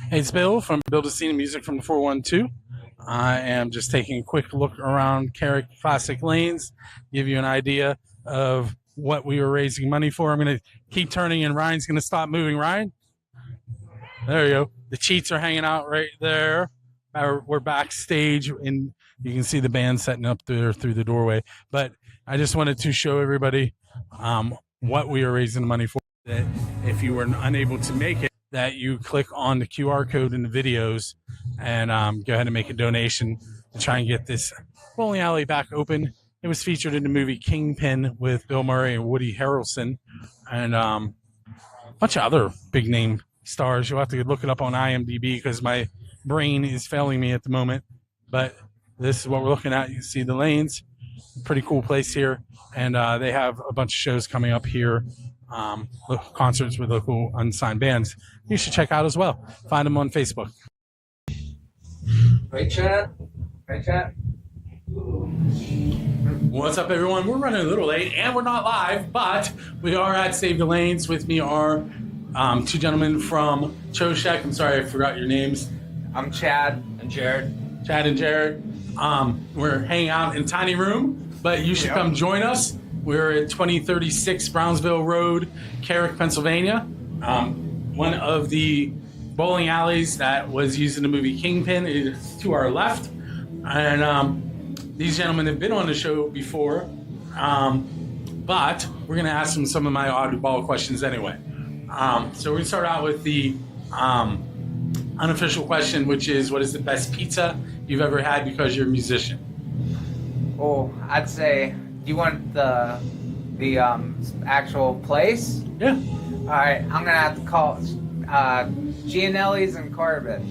Hey, it's Bill from Build a Scene Music from the 412. I am just taking a quick look around Carrick Classic Lanes, give you an idea of what we were raising money for. I'm going to keep turning and Ryan's going to stop moving. Ryan, there you go. The cheats are hanging out right there. We're backstage and you can see the band setting up there through the doorway. But I just wanted to show everybody what we are raising money for. That if you were unable to make it, that you click on the QR code in the videos and go ahead and make a donation to try and get this bowling alley back open. It was featured in the movie Kingpin with Bill Murray and Woody Harrelson and a bunch of other big name stars. You'll have to look it up on IMDb because my brain is failing me at the moment. But this is what we're looking at. You can see the lanes. Pretty cool place here. And they have a bunch of shows coming up here. Concerts with local unsigned bands you should check out as well. Find them on Facebook. Right, chat? Right, chat? What's up, everyone? We're running a little late and we're not live, but we are at Save the Lanes. With me are two gentlemen from Choshek. I'm sorry, I forgot your names. I'm Chad and Jared. Chad and Jared. We're hanging out in a tiny room, but you should come join us. We're at 2036 Brownsville Road, Carrick, Pennsylvania. One of the bowling alleys that was used in the movie Kingpin is to our left. And these gentlemen have been on the show before, but we're going to ask them some of my oddball questions anyway. So we're going to start out with the unofficial question, which is, what is the best pizza you've ever had because you're a musician? Oh, I'd say... Do you want the actual place? Yeah. All right, I'm gonna have to call Gianelli's and Corbett.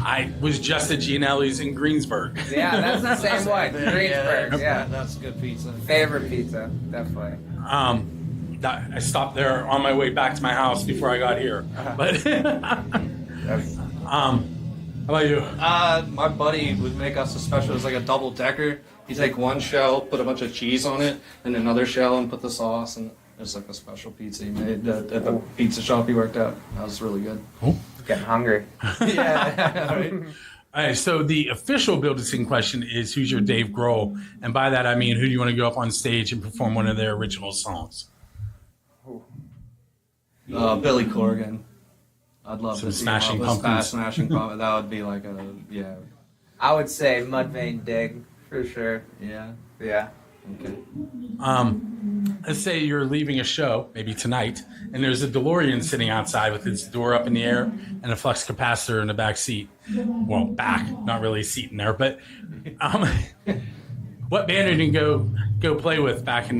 I was just at Gianelli's in Greensburg. Yeah, that's the same one. Greensburg. Yeah, that's good pizza. Favorite pizza, definitely. I stopped there on my way back to my house before I got here. But how about you? My buddy would make us a special. It's like a double decker. You take one shell, put a bunch of cheese on it, and another shell, and put the sauce, and it's like a special pizza he made at the pizza shop he worked at. That was really good. Cool. Getting hungry. Yeah. Right? All right, so the official Build a Scene question is, who's your Dave Grohl? And by that, I mean, who do you want to go up on stage and perform one of their original songs? Billy Corgan. I'd love Some to see Smashing him Pumpkins. Smashing Pumpkins. That would be like a, yeah. I would say Mudvayne Dig, for sure. Yeah. Yeah. Okay. Let's say you're leaving a show, maybe tonight, and there's a DeLorean sitting outside with its door up in the air and a flux capacitor in the back seat. Well, back, not really a seat in there, but what band are you go play with back in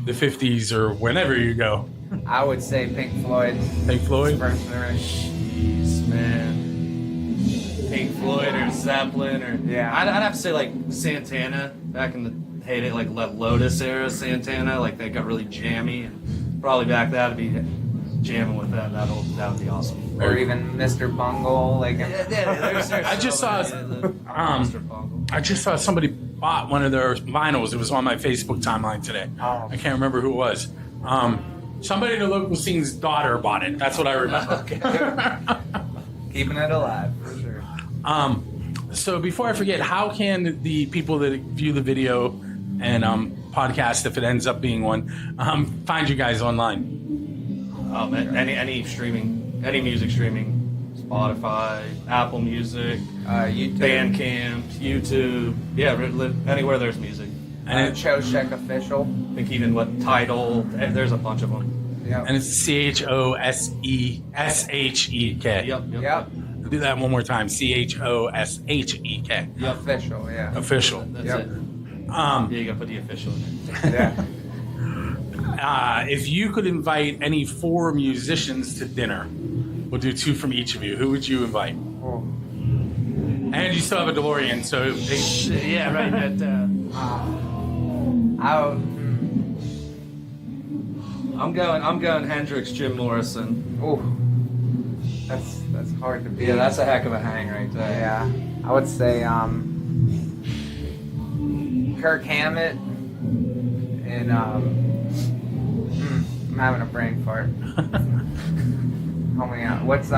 the 50s or whenever you go? I would say Pink Floyd. Pink Floyd? Jeez, man. Pink Floyd or Zeppelin or... Yeah. I'd have to say, like, Santana, back in the heyday, like, Lotus era Santana, like, they got really jammy, and probably back that'd be jamming with that. That would be awesome. Or even Mr. Bungle, like... There's I just saw... Mr. Bungle. I just saw somebody bought one of their vinyls. It was on my Facebook timeline today. Oh. I can't remember who it was. Somebody in the local scene's daughter bought it. That's what I remember. Okay. Keeping it alive, for sure. So before I forget, how can the people that view the video and podcast, if it ends up being one, find you guys online? Any streaming, any music streaming, Spotify, Apple Music, YouTube. Bandcamp, YouTube, yeah, anywhere there's music. And Choshek Official. I think even what Tidal, there's a bunch of them. Yep. and it's CHOSESHEK. Yep. Do that one more time. CHOSHEK. Yep. Official, yeah. Official. That's Yep. it. Yeah, you gotta put the official in there. Yeah. If you could invite any 4 musicians to dinner, we'll do 2 from each of you. Who would you invite? Oh. And you still have a DeLorean, so Yeah, right. I'm going Hendrix, Jim Morrison. Oh. That's hard to beat. Yeah, that's a heck of a hang right there. Yeah. I would say Kirk Hammett and I'm having a brain fart. Help me out. What's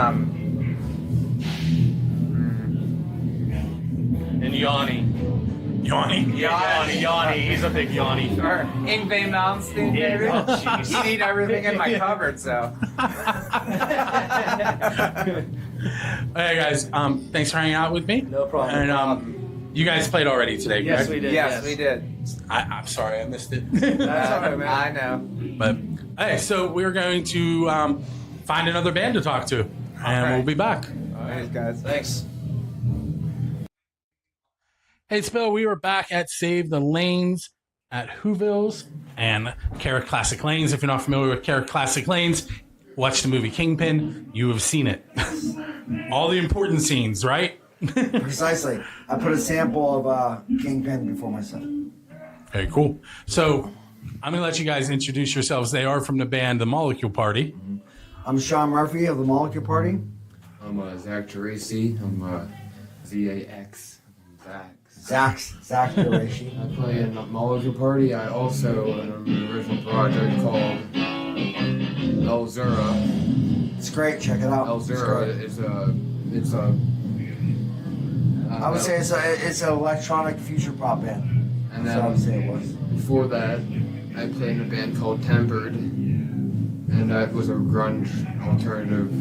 and Yanni. Yanni? Yanni. He's a big Yanni. Or Ingve Malmsteen, baby. Oh, jeez. You need everything in my cupboard, so. Hey guys, thanks for hanging out with me. No problem. And you guys played already today, Yes, correct? we did. Yes, we did. I'm sorry I missed it. That's all right, man. I know. But hey, so we're going to find another band to talk to, and we'll be back. Thanks, guys. Thanks. Hey, Spill, we were back at Save the Lanes at Whoville's and Carrick Classic Lanes. If you're not familiar with Carrick Classic Lanes, watch the movie Kingpin. You have seen it. All the important scenes, right? Precisely. I put a sample of Kingpin before myself. Okay, cool. So I'm going to let you guys introduce yourselves. They are from the band The Molecule Party. I'm Sean Murphy of the Molecule Party. I'm Zach Geraci. I'm ZAX. Zach. Zach Geraci. I play in Molecule Party. I also in an original project called Elzura. It's great. Check it out. Elzura is a. I would say it's an electronic future pop band. And That's what I would say it was. before that, I played in a band called Tempered, and it was a grunge alternative.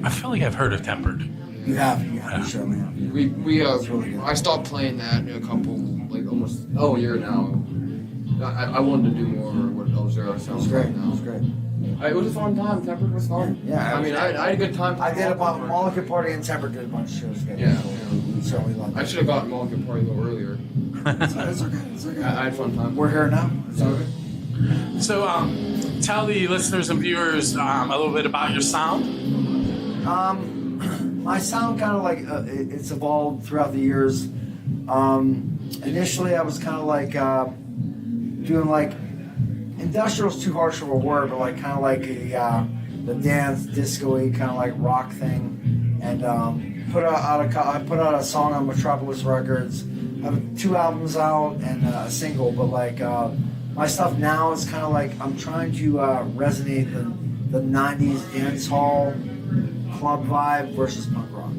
I feel like I've heard of Tempered. You have, you certainly have. We It's really good. I stopped playing that in a couple, like almost a year now. I wanted to do more what Elzura It sounds was great. like It now. was great. It was a fun time. Tempered was fun. Yeah, I mean, I had a good time. I did about Molecule Party and Temper did a bunch of shows together. Yeah. So we certainly loved I it. should have gotten Molecule Party a little earlier. It's okay. It's okay. I had a fun time. We're here now. It's okay. So tell the listeners and viewers a little bit about your sound. My sound kind of like it's evolved throughout the years. Initially, I was kind of like doing like industrial's too harsh of a word, but like kind of like the dance disco-y kind of like rock thing, and I put out a song on Metropolis Records. I have 2 albums out and a single, but like my stuff now is kind of like I'm trying to resonate the 90s dance hall club vibe versus punk rock.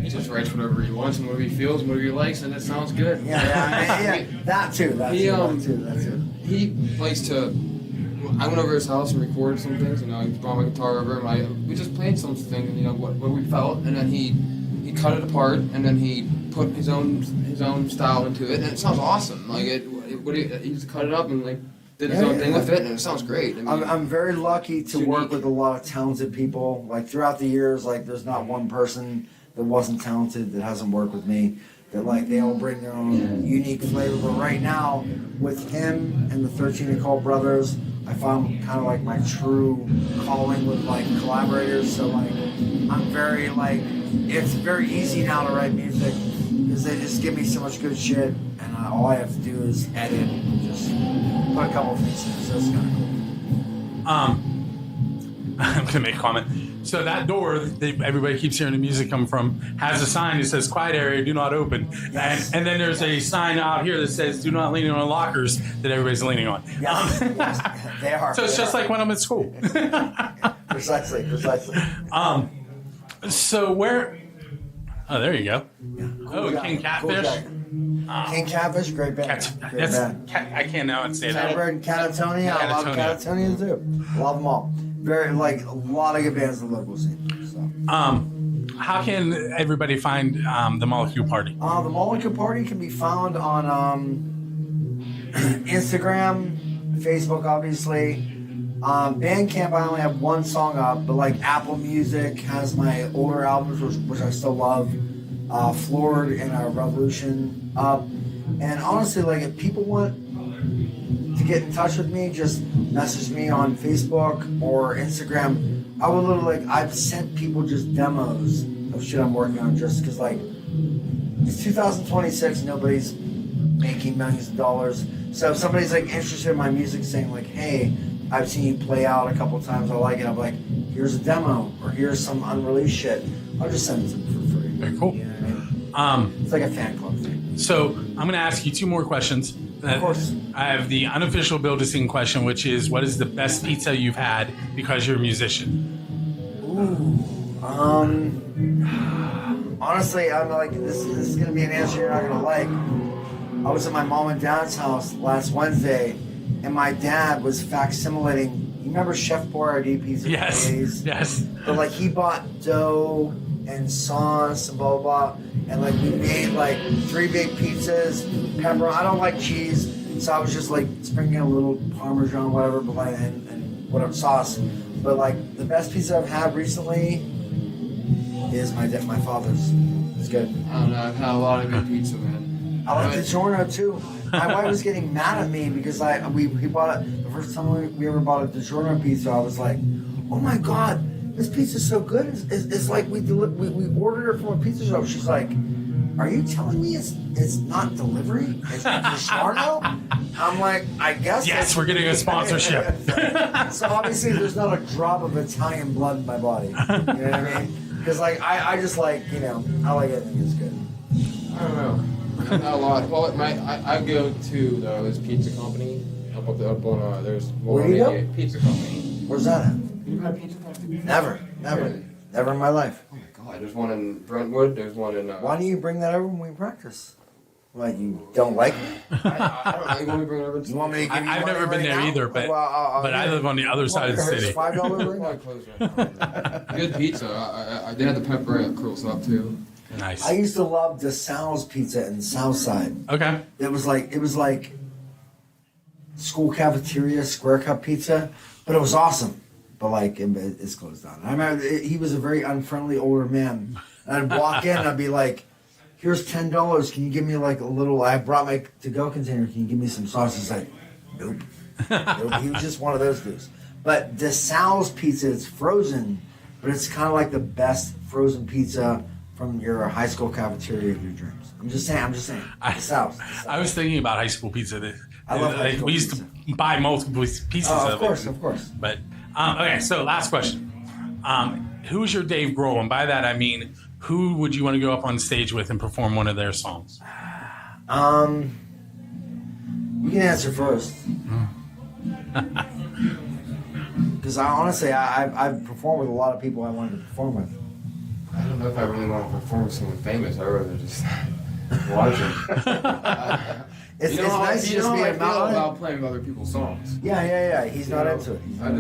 He just writes whatever he wants and whatever he feels and whatever he likes, and it sounds good. Yeah, that too. That too. He likes to. I went over his house and recorded some things, and I brought my guitar over, and we just played some things, and what we felt, and then he cut it apart, and then he put his own style into it, and it sounds awesome. Like he just cut it up and like did his own thing with it, and it sounds great. I mean, I'm very lucky to work with a lot of talented people. Like throughout the years, like there's not one person that wasn't talented that hasn't worked with me. That like they all bring their own unique flavor. But right now, with him and the 13 Nicole brothers, I found kind of like my true calling with like collaborators. So like I'm very like it's very easy now to write music because they just give me so much good shit, and all I have to do is edit and just put a couple of things in. So it's kind of cool. I'm gonna make a comment. So that door that everybody keeps hearing the music come from has a sign that says "Quiet area, do not open," and then there's a sign out here that says "Do not lean on lockers" that everybody's leaning on. Yes, they are. So it's just like when I'm at school. Precisely. So where? Oh, there you go. Cool guy. King Catfish. Cool guy. King Catfish, great band. Great band. I can't now say that. Catbird and Catatonia, I love Catatonia too. Love them all. Very like a lot of good bands in the local scene. So. How can everybody find the Molecule Party? The Molecule Party can be found on Instagram, Facebook, obviously. Bandcamp, I only have 1 song up, but like Apple Music has my older albums, which I still love. Floored and Revolution up. And honestly, like if people want to get in touch with me, just message me on Facebook or Instagram. I would literally I've sent people just demos of shit I'm working on just because like it's 2026, nobody's making millions of dollars. So if somebody's like interested in my music, saying like, hey, I've seen you play out a couple times, I like it, I'm like, here's a demo or here's some unreleased shit, I'll just send it to them for free. Very cool. You know what I mean? It's like a fan club thing. So I'm going to ask you 2 more questions. Of course. I have the unofficial Build-A-Scene question, which is, what is the best pizza you've had because you're a musician? Ooh. honestly, I'm like, this is gonna be an answer you're not gonna like. I was at my mom and dad's house last Wednesday, and my dad was facsimilating. You remember Chef Boyardee pizza? Yes. Yes. But like he bought dough and sauce and blah blah blah, and like we made like 3 big pizzas, pepper. I don't like cheese, so I was just like sprinkling a little Parmesan, whatever, but like and whatever sauce. But like the best pizza I've had recently is my father's. It's good. I don't know. I've had a lot of good pizza, man. I like DiGiorno too. My wife was getting mad at me because we bought it the first time we ever bought a DiGiorno pizza. I was like, oh my god, this pizza's so good. It's like we ordered it from a pizza shop. She's like, are you telling me it's not delivery? It's DiGiorno? I'm like, I guess. Yes, we're getting a sponsorship. So obviously there's not a drop of Italian blood in my body. You know what I mean? Because like I just like, I like everything that's good. I don't know. Not a lot. Well, I go to this pizza company up on there's Where do you go? Pizza company. Where's that at? You've had pizza company? Never in my life. Oh my god! There's one in Brentwood. There's one in. Why don't you bring that over when we practice? Like you don't like me? I don't know. You want me to bring it over? You want me to give you I've money never been right there now? either, but Well, I live on the other side of the city. $5 Probably closed right now. Good pizza. They had the pepperoni that curls up too. Nice. I used to love DeSal's pizza in Southside. Okay. It was like school cafeteria square cup pizza, but it was awesome. But like it's closed down. I remember he was a very unfriendly older man. And I'd walk in and I'd be like, here's $10. Can you give me like a little? I brought my to-go container. Can you give me some sauce? He's like, nope. He was just one of those dudes. But DeSal's pizza is frozen, but it's kind of like the best frozen pizza from your high school cafeteria of your dreams. I'm just saying. DeSal's. I was thinking about high school pizza. I love high school we used pizza. to buy multiple pieces of it. Of course. But okay, so last question. Who's your Dave Grohl? And by that I mean, who would you want to go up on stage with and perform one of their songs? You can answer first. Because I've performed with a lot of people I wanted to perform with. I don't know if I really want to perform with someone famous. I'd rather just watch them. It's nice to just be I a feel melody. about playing other people's songs. Yeah. He's not into it. I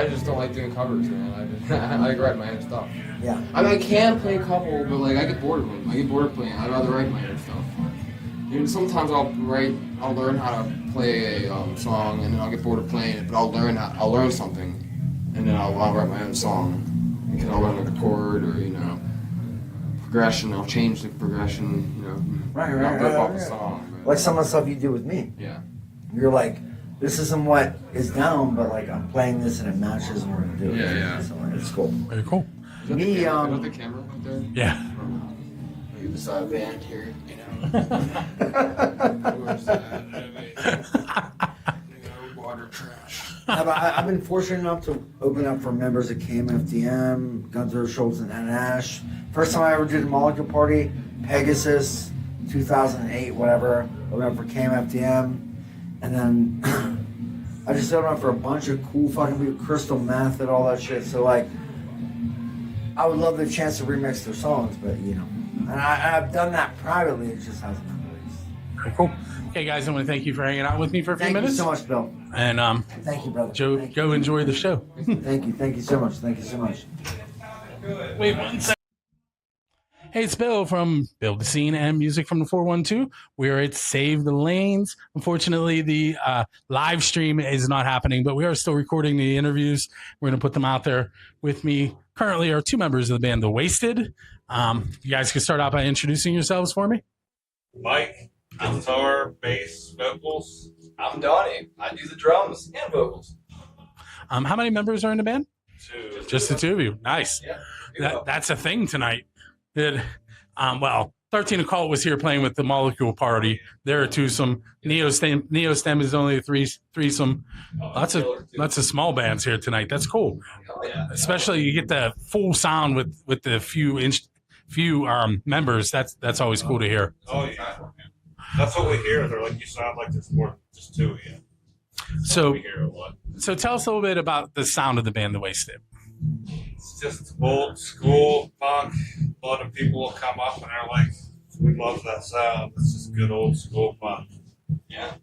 just don't like doing covers, man. I like writing my own stuff. Yeah. I mean, I can play a couple, but like I get bored of them. I get bored of playing. I'd rather write my own stuff. Sometimes I'll learn how to play a song, and then I'll get bored of playing it. But I'll learn something, and then I'll write my own song. Because I'll learn like a chord or progression. I'll change the progression. Right. Not rip off the song. But, Like some of the stuff you do with me. yeah. You're like, this isn't what is down, but like I'm playing this and it matches and we're gonna do it. Yeah. So it's cool. Very cool. Is that Me, the camera? Is that the camera right there? Yeah. You beside a band here, water trash. I've been fortunate enough to open up for members of KMFDM, Gunther Schultz, and Ash. First time I ever did a Molecule Party, Pegasus, 2008, whatever. Opened up for KMFDM. And then I just opened up for a bunch of cool fucking people, Crystal Meth and all that shit. So like, I would love the chance to remix their songs, but and I've done that privately. It just hasn't been released. Very cool. Okay, guys, I want to thank you for hanging out with me for a few Thank minutes. you so much, Bill. And Thank you, brother. Joe, Thank go enjoy the show. Thank you so much. Wait 1 second. Hey, it's Bill from Build the Scene and Music from the 412. We're at Save the Lanes. Unfortunately, the live stream is not happening, but we are still recording the interviews. We're going to put them out there. With me currently are two members of the band, The Wasted. You guys can start out by introducing yourselves for me. Mike, guitar, bass, vocals. I'm Donnie. I do the drums and vocals. How many members are in the band? Two. Just the two of you. Nice. Yeah. That's a thing tonight. 13 Occult was here playing with the Molecule Party. There are twosome. Neostem is only a threesome. Lots of small bands here tonight. That's cool. Oh, yeah. Especially you get the full sound with the few members. That's always cool to hear. Oh, yeah. That's what we hear. They're like, you sound like there's more than just two of you. So We hear a lot. so tell us a little bit about the sound of the band, The Wasted. It's just old school punk, a lot of people will come up and they're like, "We love that sound. It's just good old school fun." Yeah.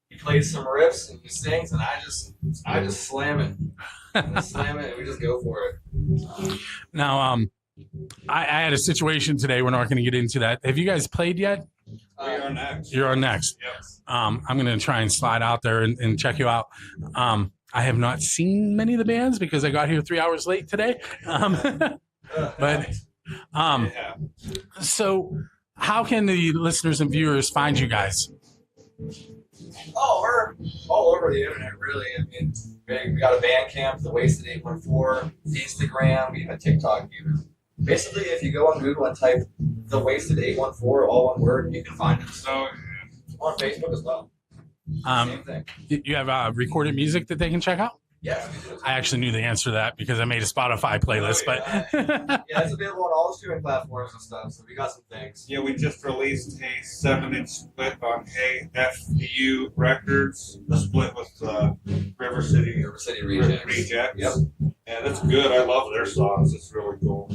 He plays some riffs and he sings, and I just slam it. I slam it, and we just go for it. Now, I had a situation today. We're not going to get into that. Have you guys played yet? We are next. You're on next. Yes. I'm going to try and slide out there and check you out. I have not seen many of the bands because I got here 3 hours late today. But Yeah. so how can the listeners and viewers find you guys? Oh, we're all over the internet, really. I mean, we got a Bandcamp, the Wasted 814, Instagram, we have TikTok even. Basically, if you go on Google and type the Wasted 814, all one word, you can find it. So on Facebook as well. Same thing. You have recorded music that they can check out? Yes, we do. I actually knew the answer to that because I made a Spotify playlist, but Yeah, it's available on all the streaming platforms and stuff, so we got some things. Yeah, we just released a 7-inch split on AFU Records. The split with River City Rejects. Yep. And it's good. I love their songs. It's really cool.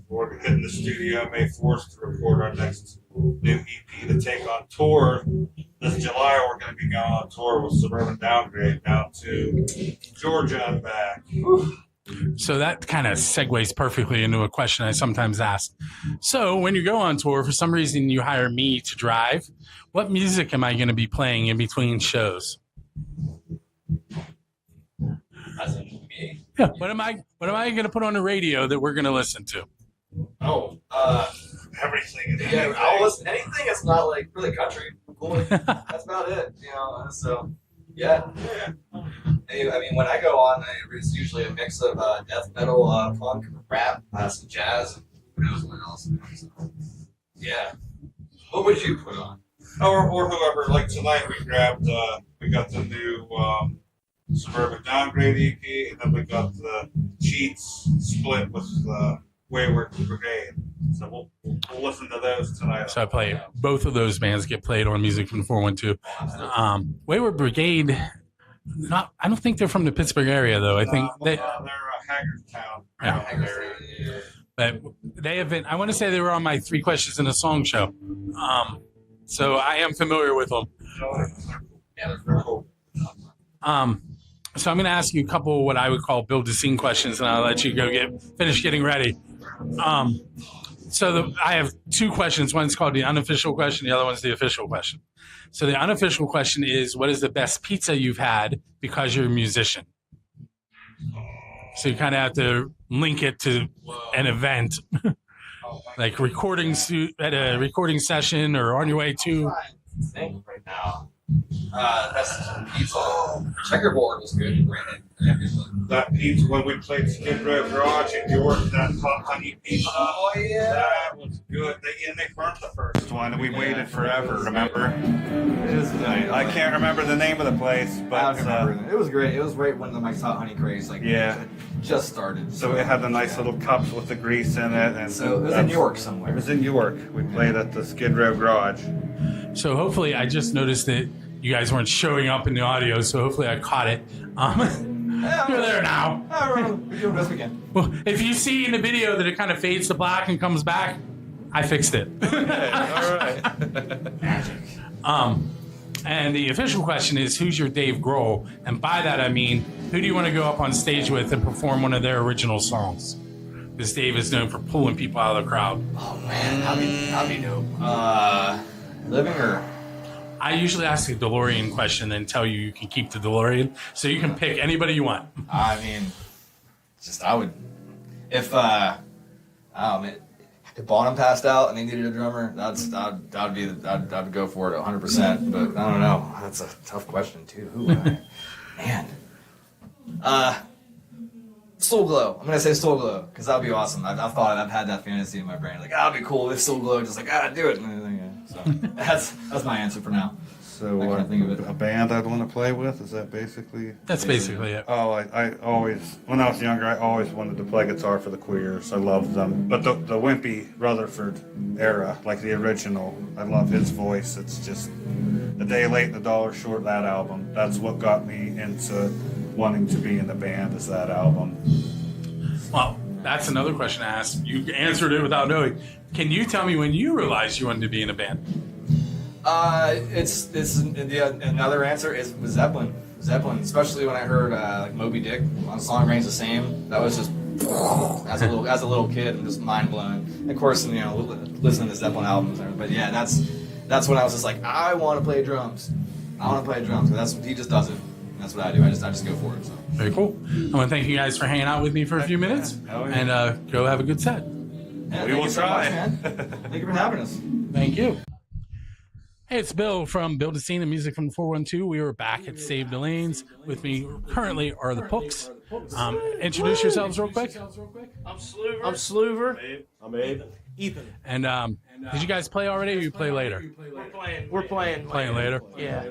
We're hitting the studio May 4th to record our next new EP to take on tour. This July, we're going to be going on tour with Suburban Downgrade down to Georgia and back. so that kind of segues perfectly into a question I sometimes ask. So when you go on tour, for some reason you hire me to drive, what music am I going to be playing in between shows? That's me. Yeah. What am I going to put on the radio that we're going to listen to? Oh, Everything. yeah, I'll listen to anything that's not like really country. Cool. That's about it, you know. So, yeah. I mean, when I go on, it's usually a mix of death metal, punk, rap, some jazz, who knows what else. So, yeah. What would you put on? Or whoever. Like tonight, we got the new Suburban Downgrade EP, and then we got the Cheats split with Wayward Brigade. So we'll listen to those tonight. So I play both of those bands get played on Music from 412. Wayward Brigade, I don't think they're from the Pittsburgh area though. I think they're Hagerstown. Yeah. But they have been. I want to say they were on my 3 Questions in a Song show. So I am familiar with them. Yeah, they're cool. So I'm going to ask you a couple of what I would call build the scene questions, and I'll let you go finish getting ready. I have 2 questions. One's called the unofficial question. The other one's the official question. So the unofficial question is, what is the best pizza you've had because you're a musician? So you kind of have to link it to an event, like at a recording session or on your way to. Think right now. That's pizza. Checkerboard was good. That pizza when we played Skid Row Garage in York, that hot honey pizza. Oh yeah, that was good. They burnt the first one, and we waited forever. Remember? I can't remember the name of the place, but it was great. It was right when the Mike's Hot Honey craze just started. So it had the nice little cups with the grease in it, and so it was in York somewhere. It was in York. We played at the Skid Row Garage. So hopefully, I just noticed that you guys weren't showing up in the audio, so hopefully I caught it. You're there now. We're doing best we can. Well, if you see in the video that it kind of fades to black and comes back, I fixed it. Okay, all right. Magic. And the official question is, who's your Dave Grohl? And by that I mean, who do you want to go up on stage with and perform one of their original songs? Because Dave is known for pulling people out of the crowd. Oh man, that'd be dope. Living or? I usually ask a DeLorean question and tell you can keep the DeLorean, so you can pick anybody you want. I mean, I would, if Bonham passed out and they needed a drummer, I'd go for it 100%. But I don't know. That's a tough question too. Man. Soul Glow. I'm gonna say Soul Glow because that'd be awesome. I've had that fantasy in my brain. Like, that'd be cool if Soul Glow just like, do it. So that's my answer for now. So I couldn't think of it. a band I'd want to play with, is that basically? That's basically it. Oh, I always, when I was younger, I always wanted to play guitar for the Queers. I loved them. But the Wimpy Rutherford era, like the original, I love his voice. It's just A Day Late and a Dollar Short, that album. That's what got me into wanting to be in the band, is that album. Well, that's another question I asked. You answered it without knowing. Can you tell me when you realized you wanted to be in a band? Another answer is with Zeppelin. Zeppelin, especially when I heard like Moby Dick on Song Remains the Same. That was just as a little kid and just mind blowing. And of course, listening to Zeppelin albums. But yeah, that's when I was just like, I want to play drums. I want to play drums. That's he just does it. That's what I do. I just go for it. So. Very cool. I want to thank you guys for hanging out with me for a few minutes, and go have a good set. Yeah, We will try. So much, man. Thank you for having us. Thank you. Hey, it's Bill from Build a Scene and Music from the 412. We are back at Save the Lanes. With me currently are the Pooks. Introduce yourselves real quick. I'm Sluver. I'm Abe. Ethan. And did you guys play already, or you play later? We're playing. Playing later. Yeah.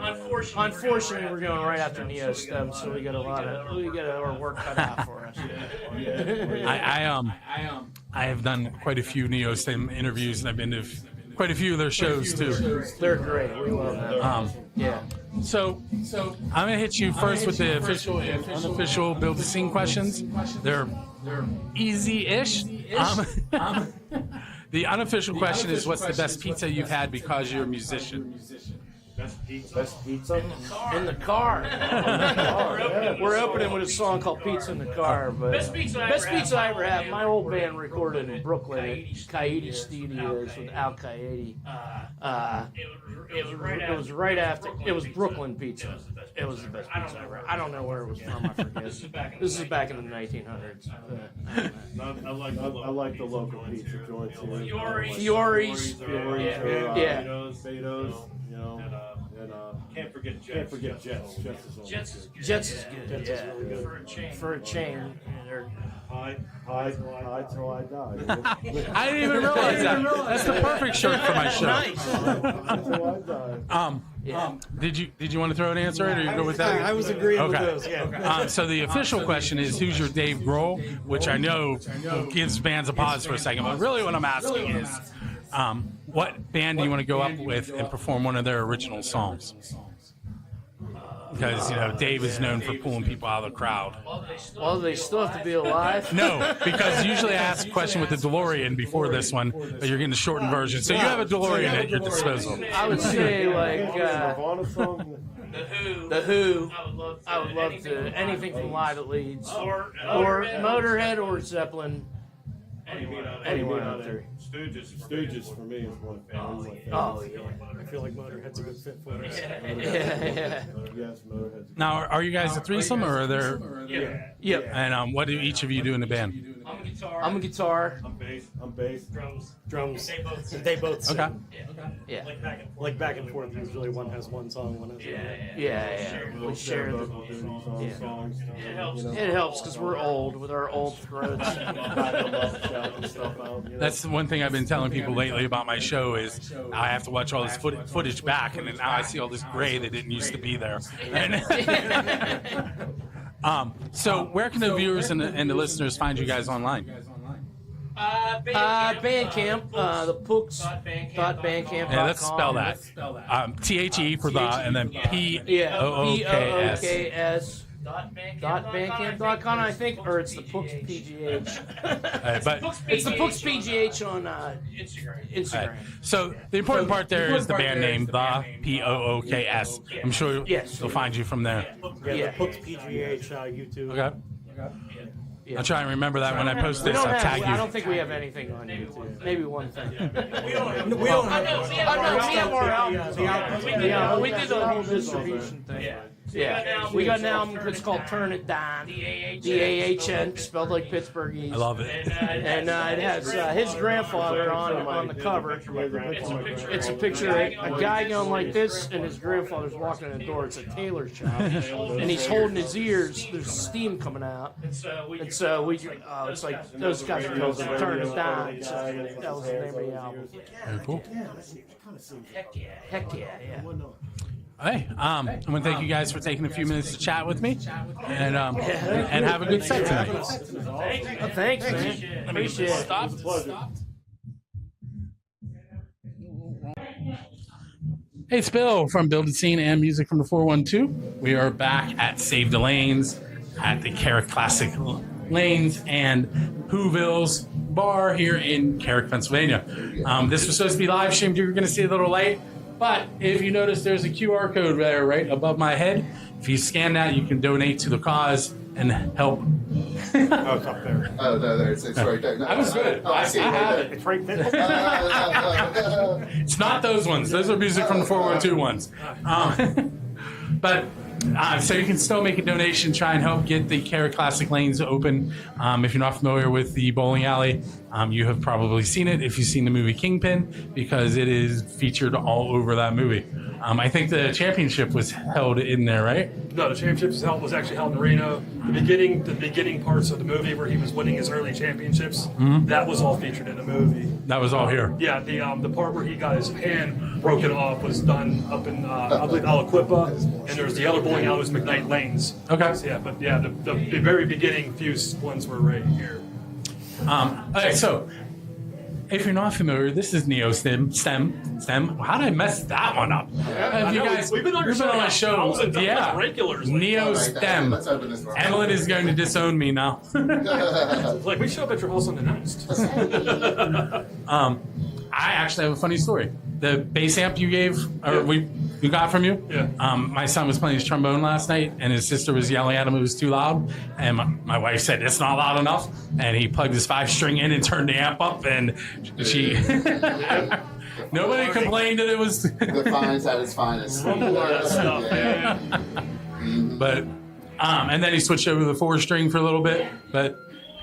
Unfortunately, we're going right after Neostem, so we got our work cut out for us. I have done quite a few Neostem interviews, and I've been to quite a few of their shows too. They're great. We love them. Yeah. So I'm gonna hit you first with the official and unofficial Build a Scene questions. They're easy-ish. The unofficial question is, what's the best pizza you've had because you're a musician? Best pizza? In the car. We're opening with a song called Pizza in the Car. But best pizza I ever had. My old band recorded in Brooklyn at Coyote Studios with Al Coyote. It was right after. It was Brooklyn Pizza. It was the best pizza ever. I don't know where it was from. I forget. This is back in the 1900s. I like the local pizza joints. Fiori's. Yeah. Beto's, and can't forget Jets. Jets is good. Jets is really good. For a chain. High till I die. I didn't even realize that. That's the perfect shirt for my show. Did you want to throw an answer in, or you go with that? I was agreeing with those. Yeah. So the official question is, who's your Dave Grohl? Which I know gives bands a pause for a second, but really what I'm asking is, what band do you want to go up with and perform one of their original songs? Because, Dave is known for pulling people out of the crowd. Well, they still have to be alive. No, because usually I ask a question with the DeLorean before this one, but you're getting the shortened version. So you have a DeLorean at your disposal. I would say, like, The Who. I would love to. Anything from Live at Leeds. Or Motorhead or Zeppelin. Anyone out there. Stooges for me is one of my favorites. Oh, yeah. I feel like Motorhead's a good fit for us. Yeah. Yes, Motorhead's. Now, are you guys a threesome, or are there? Yep. And what do each of you do in the band? I'm a guitar. I'm bass. Drums. They both sing. Okay. Yeah. Like back and forth. Usually one has one song, one has another. Yeah. We share the. It helps because we're old with our old throats. That's the one thing I've been telling people lately about my show is I have to watch all this footage back, and then now I see all this gray that didn't used to be there. So where can the viewers and the listeners find you guys online? Bandcamp, the Pooks.bandcamp.com. Yeah, let's spell that. THE for the, and then POOKS. .bandcamp.com, I think, or it's the Pooks PGH. But it's the Pooks PGH on Instagram. So the important part there is the band name, the POOKS. I'm sure they'll find you from there. Yeah, the Pooks PGH YouTube. Okay. I'll try and remember that when I post this. I'll tag you. I don't think we have anything on YouTube. Maybe one thing. We don't have. We have our albums. We did the whole distribution thing. Yeah, we got an album. It's called "Turn It Down." DAHN, spelled like Pittsburghese. I love it. And it has his grandfather on the cover. It's a picture of a guy going like this, and his grandfather's walking in the door. It's a tailor shop, and he's holding his ears. There's steam coming out, and so we. It's like those guys are called "Turn It Down." So that was the name of the album. Very cool. Heck yeah. Hey, I want to thank you guys for taking a few minutes to chat with me, and have a good set tonight. Thanks, man. Appreciate it. Stop. Hey, it's Bill from Build a Scene and Music from the 412. We are back at Save the Lanes at the Carrick Classic Lanes, and Whoville's bar here in Carrick, Pennsylvania. This was supposed to be live streamed. You're going to see a little late, but if you notice, there's a QR code there right above my head. If you scan that, you can donate to the cause and help. Oh, it's up there. Oh, no, there, it's right there. No, I was good. I see it I right have there. it. It's right there. It's not those ones. Those are music from the 412 ones. But so you can still make a donation, try and help get the Carrick Classic Lanes open. If you're not familiar with the bowling alley, you have probably seen it if you've seen the movie Kingpin, because it is featured all over that movie. I think the championship was held in there, right? No, the championship was actually held in Reno. The beginning parts of the movie where he was winning his early championships, that was all featured in the movie. That was all here. Yeah, the part where he got his hand broken off was done up in I believe Aliquippa, and there's the other bowling alley was McKnight Lanes. Okay. So, yeah, but yeah, the very beginning few ones were right here. Okay, so if you're not familiar, this is Neostem. How did I mess that one up? Have you guys, we've been on your you've been on my show. thousands of Yeah. regulars. Neostem. Let's open this one. Emily is going to disown me now. Like we show up at your house unannounced. I actually have a funny story. The bass amp you gave, or we got from you. Yeah. My son was playing his trombone last night, and his sister was yelling at him it was too loud. And my wife said it's not loud enough, and he plugged his 5-string in and turned the amp up, and she. Nobody complained that it was. The fine's at its finest. Yeah. But and then he switched over to the 4-string for a little bit, but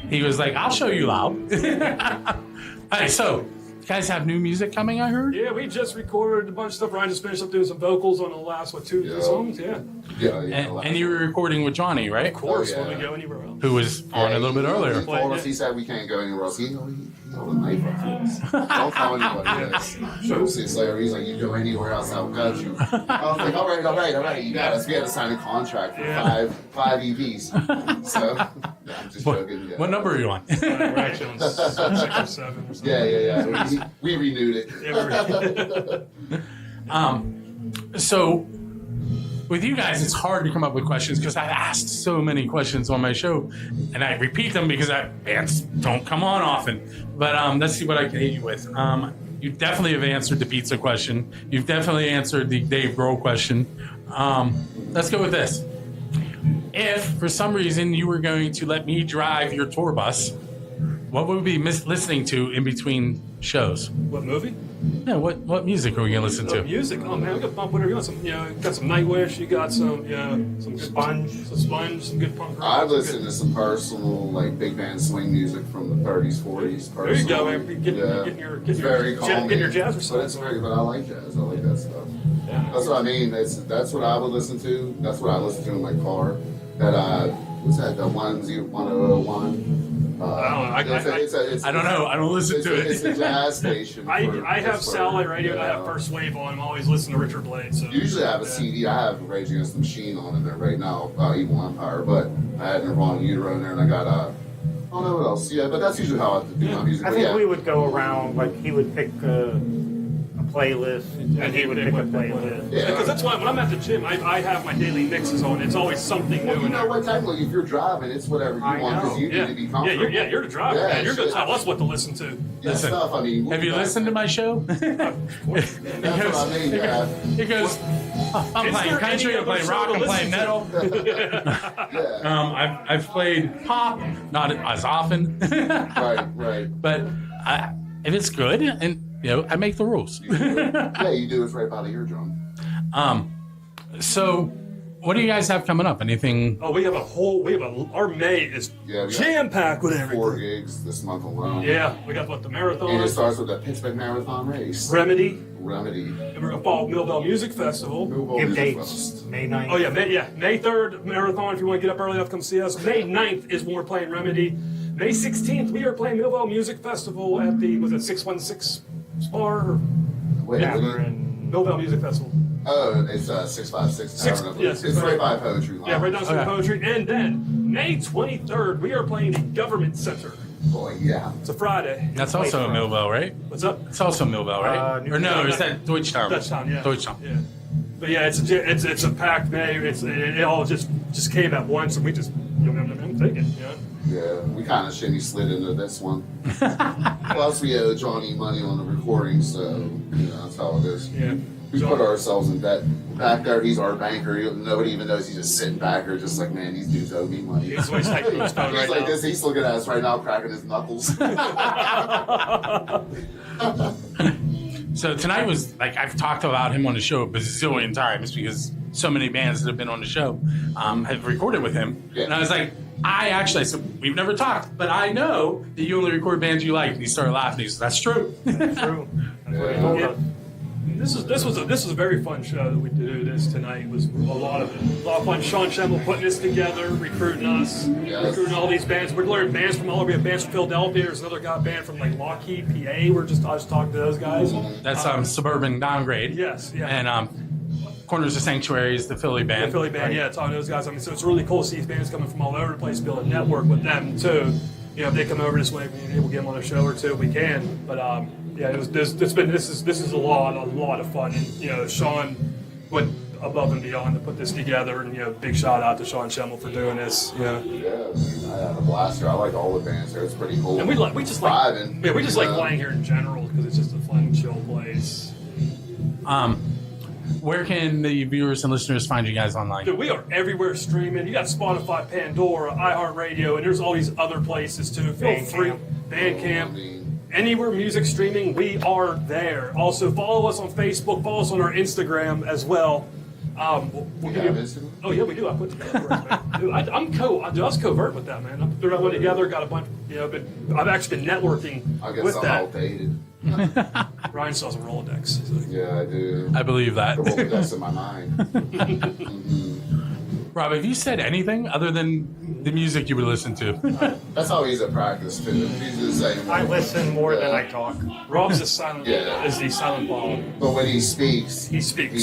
he was like, "I'll show you loud." All right, so. You guys have new music coming, I heard? Yeah, we just recorded a bunch of stuff. Ryan just finished up doing some vocals on the last, two songs? Yeah. And you were recording with Johnny, right? Of course, Oh, yeah. when we go anywhere else. Who was on a little bit earlier. He told us, he said we can't go anywhere else. He held a knife up to us. Don't tell anybody this. Seriously, so he's like, you go anywhere else, I'll got you. I was like, all right, you got us. We had to sign a contract for five EPs. So, yeah, I'm just joking. Yeah. What number are you on? We're actually on 6 or 7 or something. Yeah. We renewed it. So with you guys, it's hard to come up with questions because I've asked so many questions on my show, and I repeat them because bands don't come on often. But let's see what I can hit you with. You definitely have answered the pizza question. You've definitely answered the Dave Grohl question. Let's go with this. If for some reason you were going to let me drive your tour bus, what would we be listening to in between shows? What movie? Yeah, what music are we gonna listen to? Music. Oh man, we got bump whatever you want. Some, you got some Nightwish. You got some, some good Sponge, some good punk rock. I've listened to some personal, like big band swing music from the 30s, 40s. Personal. There you go, man. Getting your jazz or something. But I like jazz. I like that stuff. Yeah. That's what I mean. That's what I would listen to. That's what I listen to in my car. That what's that? The 1001. I don't know. I don't listen to it. It's a jazz station. I have satellite radio and I have First Wave on. I'm always listening to Richard Blade. So usually I have a CD. I have Rage Against the Machine on in there right now, Evil Empire, but I had Nirvana Utero in there, and I got I don't know what else. Yeah, but that's usually how I do my music. I think we would go around, like he would pick a playlist, and he would pick a playlist. Yeah. Because that's why when I'm at the gym, I have my daily mixes on. It's always something Well, new. you know what? Technically, if you're driving, it's whatever you want because you need to be comfortable. You're the driver, Yeah, man. You're going to shit. tell us what to listen to. Yeah, Listen, stuff. I mean, Have you listened to my show? That's what I mean. Yeah. He goes, I'm Is playing there country, any I'm playing other rock, show I'm to playing metal. Yeah. I've played pop, not as often. Right. But if it's good, and I make the rules. Yeah, you do. It's right by the eardrum. So, what do you guys have coming up? Anything? Oh, our May is Yeah, we got jam packed with everything. 4 gigs this month alone. Yeah, we got the marathon, And it starts with the Pittsburgh Marathon race. Remedy, And we're gonna follow Millville Music Festival. Give dates. May 9th. Oh yeah, May 3rd marathon. If you want to get up early enough, come see us. May 9th is when we're playing Remedy. May 16th we are playing Millville Music Festival at the 616 Bar or Wait, Millville Music Festival. Oh, it's 656. It's right by Poetry Lounge. Yeah, right down to Poetry. And then May 23rd we are playing the Government Center. Boy, yeah. It's a Friday. That's also a Millville, right? What's up? It's also Millville, right? Or no, is that Deutschtown? Deutschtown, yeah. Deutschtown. Yeah. But yeah, it's a packed May. It all just came at once, and we just I'm thinking, yeah. Yeah, we kind of shimmy slid into this one. Plus, we owe Johnny money on the recording, so that's how it is. Yeah. We put ourselves in debt. Back there, he's our banker. Nobody even knows he's just sitting back there, just like, man, these dudes owe me money. He's always typing his phone right like now. this. He's looking at us right now, cracking his knuckles. So tonight was like I've talked about him on the show a bazillion times because so many bands that have been on the show have recorded with him, and I was like, I said we've never talked, but I know that you only record bands you like. And he started laughing. He said, "That's true." That's true. That's what he told us. This was a very fun show that we did. This tonight was a lot of fun. Sean Schemmel putting this together, recruiting us, recruiting all these bands. We're learning bands from all over. We have bands from Philadelphia. There's another band from like Lockheed, PA. I was talking to those guys. That's Suburban Downgrade. Yes, yeah. And Corners of Sanctuary is the Philly band. The Philly band, yeah. Talking to those guys. I mean, so it's really cool to see these bands coming from all over the place, be able to network with them too. If they come over this way, we'll get them on a show or two if we can. But yeah, this is a lot of fun, and Sean went above and beyond to put this together, and big shout out to Sean Schemmel for doing this. Yeah, I had a blaster. I like all the bands here. It's pretty cool. And we just like playing here in general because it's just a fun, chill place. Where can the viewers and listeners find you guys online? Dude, we are everywhere streaming. You got Spotify, Pandora, iHeartRadio, and there's all these other places too. Feel free. Bandcamp. Anywhere music streaming, we are there. Also, follow us on Facebook. Follow us on our Instagram as well. We'll give you, Instagram? Oh yeah, we do. I put together. Dude, I was covert with that, man. I threw that one together. Got a bunch. But I've actually been networking I guess with I'm that. outdated. Ryan sells a Rolodex. Yeah, I do. I believe that. The Rolodex in my mind. Rob, have you said anything other than the music you would listen to? That's how he's at practice too. He's the same. I listen more than I talk. Rob's a silent. Yeah. Is the silent follower. But when he speaks, he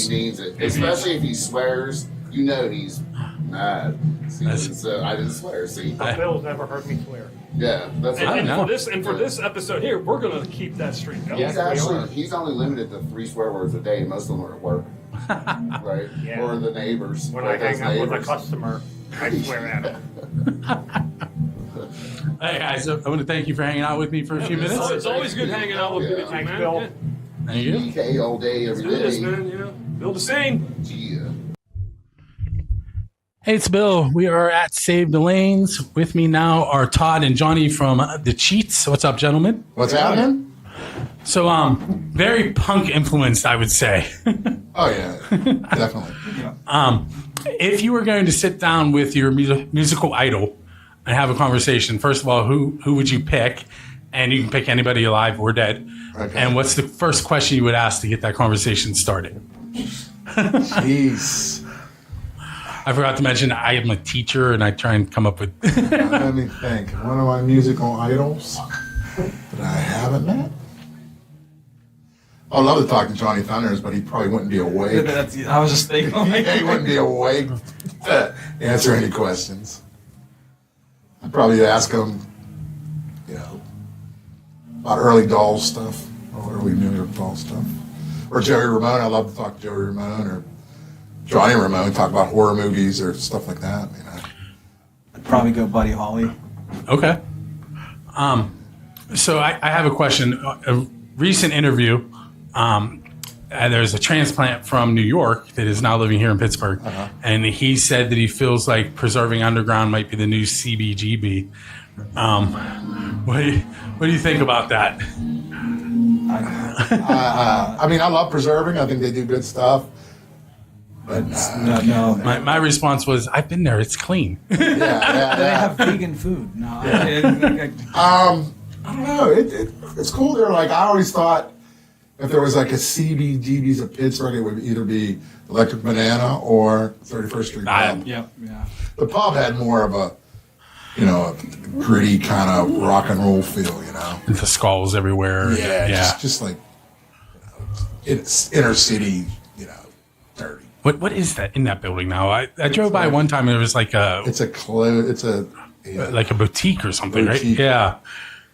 means it. Especially if he swears, he's mad. So I didn't swear. See, Bill's never heard me swear. Yeah, that's what and for this episode here, we're gonna keep that streak going. He's only limited to 3 swear words a day. Most of them are at work, right? Yeah. Or the neighbors. When I hang out with a customer, I swear at him. Hey guys, I want to thank you for hanging out with me for a few minutes. It's always good hanging out with you, Thanks, man. Bill. Yeah. Thank you. DK all day, every Let's do this, day. man. Yeah. Build the same. Yeah. Hey, it's Bill. We are at Save the Lanes. With me now are Todd and Johnny from The Cheats. What's up, gentlemen? What's happening? So, very punk influenced, I would say. Oh yeah, definitely. If you were going to sit down with your musical idol and have a conversation, first of all, who would you pick? And you can pick anybody alive or dead. Okay. And what's the first question you would ask to get that conversation started? Jeez. I forgot to mention I am a teacher and I try and come up with. Let me think. One of my musical idols that I haven't met. I'd love to talk to Johnny Thunders, but he probably wouldn't be awake. I was just thinking. He wouldn't be awake to answer any questions. I'd probably ask him, about early doll stuff, or early New York doll stuff. Or Joey Ramone. I'd love to talk to Joey Ramone, or Johnny Ramone, talk about horror movies or stuff like that. I'd probably go Buddy Holly. Okay. So I have a question. A recent interview, there's a transplant from New York that is now living here in Pittsburgh, and he said that he feels like Preserving Underground might be the new CBGB. What do you think about that? I love Preserving. I think they do good stuff. But no. My response was, I've been there. It's clean. They have vegan food. No. I don't know. It's cool there. Like, I always thought if there was like a CBGB's of Pittsburgh, it would either be Electric Banana or 31st Street Pub. Yeah. The pub had more of a, a gritty kind of rock and roll feel, With the skulls everywhere. Yeah. Just like, it's inner city, dirty. What is that in that building now? I drove by one time and it was like a... like a boutique or something, boutique. Right?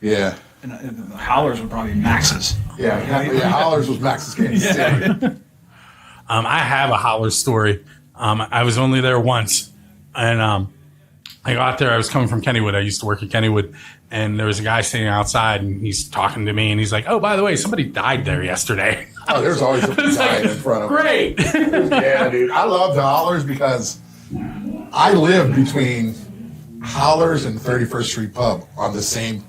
Yeah. And the Howlers would probably be Max's. Yeah, Howlers was Max's Candy City. I have a Howler story. I was only there once, and I got there. I was coming from Kennywood. I used to work at Kennywood, and there was a guy standing outside, and he's talking to me, and he's like, "Oh, by the way, somebody died there yesterday." Oh, there's always a guy in front of me. Great. Yeah, dude. I love the Hollers because I live between Hollers and 31st Street Pub on the same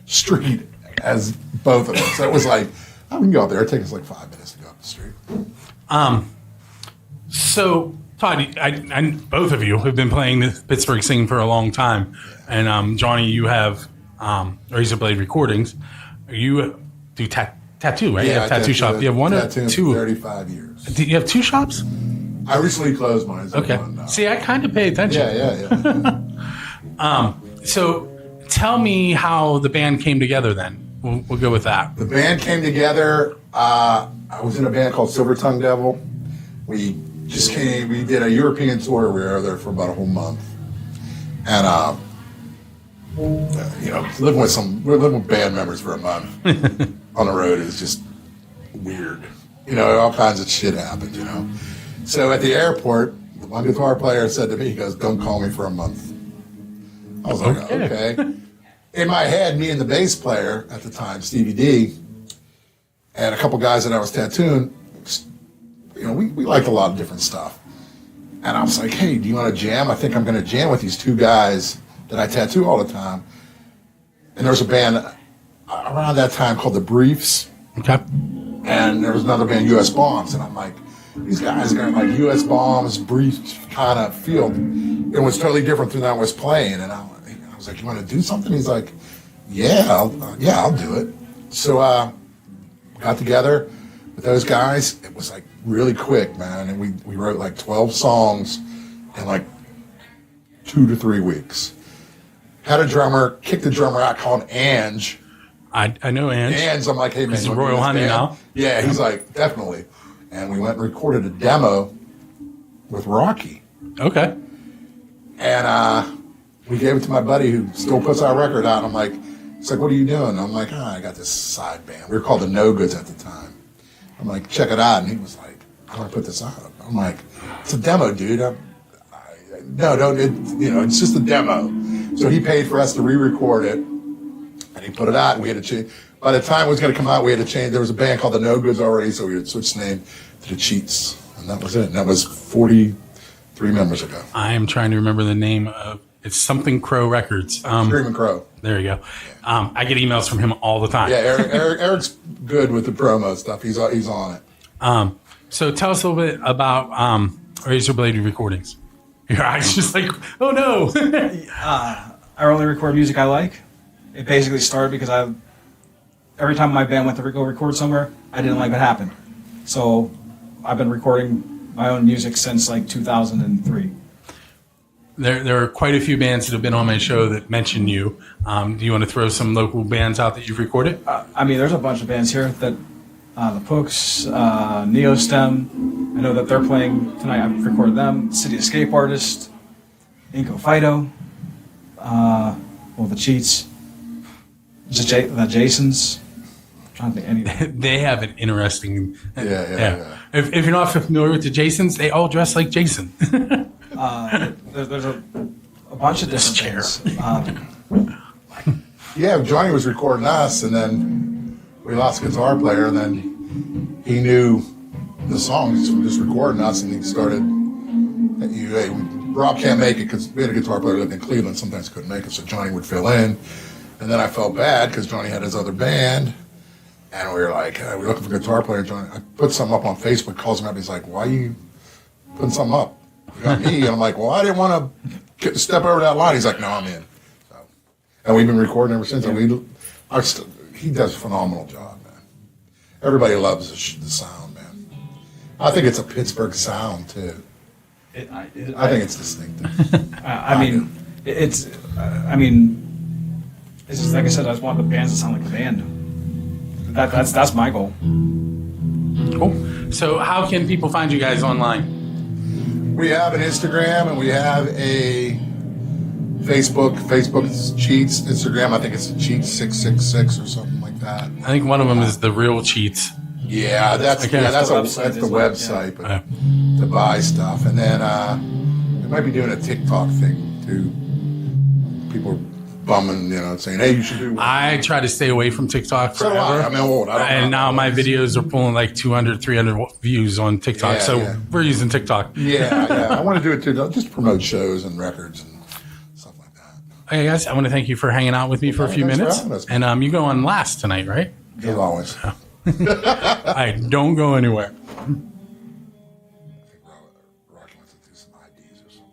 street as both of them. So it was like, I can go up there. It takes us like 5 minutes to go up the street. So, Todd, I both of you have been playing the Pittsburgh scene for a long time. And Johnny, you have Razor Blade Recordings. You do tattoo, right? Yeah, you have tattoo shop. You have one or two? 35 years. Do you have two shops? I recently closed mine. Okay. See, I kind of pay attention. Yeah. So tell me how the band came together then. We'll go with that. The band came together. I was in a band called Silver Tongue Devil. We did a European tour. We were there for about a whole month. And, living with band members for a month on the road is just weird. All kinds of shit happens, So at the airport, the one guitar player said to me, he goes, "Don't call me for a month." I was like, okay. In my head, me and the bass player at the time, Stevie D, and a couple guys that I was tattooing, we liked a lot of different stuff. And I was like, "Hey, do you want to jam? I think I'm going to jam with these two guys that I tattoo all the time." And there was a band around that time called The Briefs. Okay. And there was another band, U.S. Bombs. And I'm like, these guys are like U.S. Bombs, Briefs kind of feel. It was totally different than I was playing. And I was like, "You want to do something?" He's like, yeah, I'll do it. So got together with those guys. It was like really quick, man. And we wrote like 12 songs in like 2 to 3 weeks. Had a drummer, kicked the drummer out called Ange. I know Ange. Ange, I'm like, "Hey, man. He's a Royal Honey now? Yeah, he's like, "Definitely." And we went and recorded a demo with Rocky. Okay. And we gave it to my buddy who still puts our record out. I'm like, he's like, "What are you doing?" I'm like, "I got this side band." We were called the No Goods at the time. I'm like, "Check it out." And he was like, "How do I put this out?" I'm like, "It's a demo, dude." No, don't. It's just a demo. So he paid for us to re-record it, and he put it out. And we had to change. By the time it was going to come out, we had to change. There was a band called the No Goods already, so we had switched the name to the Cheats, and that was it. And that was 43 members ago. I am trying to remember the name of. It's something Crow Records. Screaming Crow. There you go. I get emails from him all the time. Yeah, Eric's good with the promo stuff. He's on it. So tell us a little bit about Razor Blade Recordings. Your eyes just like, oh no. I only record music I like. It basically started because every time my band went to go record somewhere, I didn't like what happened. So I've been recording my own music since like 2003. There are quite a few bands that have been on my show that mention you. Do you want to throw some local bands out that you've recorded? There's a bunch of bands here that the Pooks, Neostem. I know that they're playing tonight. I've recorded them. City Escape Artist, Inco Fido, the Cheats, the Jasons. I'm trying to think anything. They have an interesting. Yeah. If you're not familiar with the Jasons, they all dress like Jason. There's a bunch of different chairs. Yeah, Johnny was recording us, and then we lost a guitar player, and then he knew the songs from just recording us, and he started. Hey, Rob can't make it because we had a guitar player who lived in Cleveland. Sometimes couldn't make it, so Johnny would fill in. And then I felt bad because Johnny had his other band, and we were like, we're looking for a guitar player. Johnny, I put something up on Facebook. Calls him up. He's like, "Why are you putting something up? You got me." And I'm like, "Well, I didn't want to step over that line." He's like, "No, I'm in." So, and we've been recording ever since. And he does a phenomenal job, man. Everybody loves the sound, man. I think it's a Pittsburgh sound too. I think it's distinctive. It's just like I said. I just want the bands to sound like a band. That's my goal. Cool. So how can people find you guys online? We have an Instagram and we have a Facebook. Facebook's Cheats. Instagram, I think it's Cheats666 or something like that. I think one of them is The Real Cheats. Yeah, that's the website, to buy stuff. And then we might be doing a TikTok thing too. people bumming, saying, "Hey, you should do." I try to stay away from TikTok So do forever. I. I'm old. I don't know and now about my this. videos are pulling like 200, 300 views on TikTok. Yeah, so yeah. we're using TikTok. Yeah. I want to do it too. Just promote shows and records and stuff like that. Hey guys, I want to thank you for hanging out with me for a few Thanks for minutes. having us. And you go on last tonight, right? As always. All right, don't go anywhere. Rocky wants to do some IDs or something.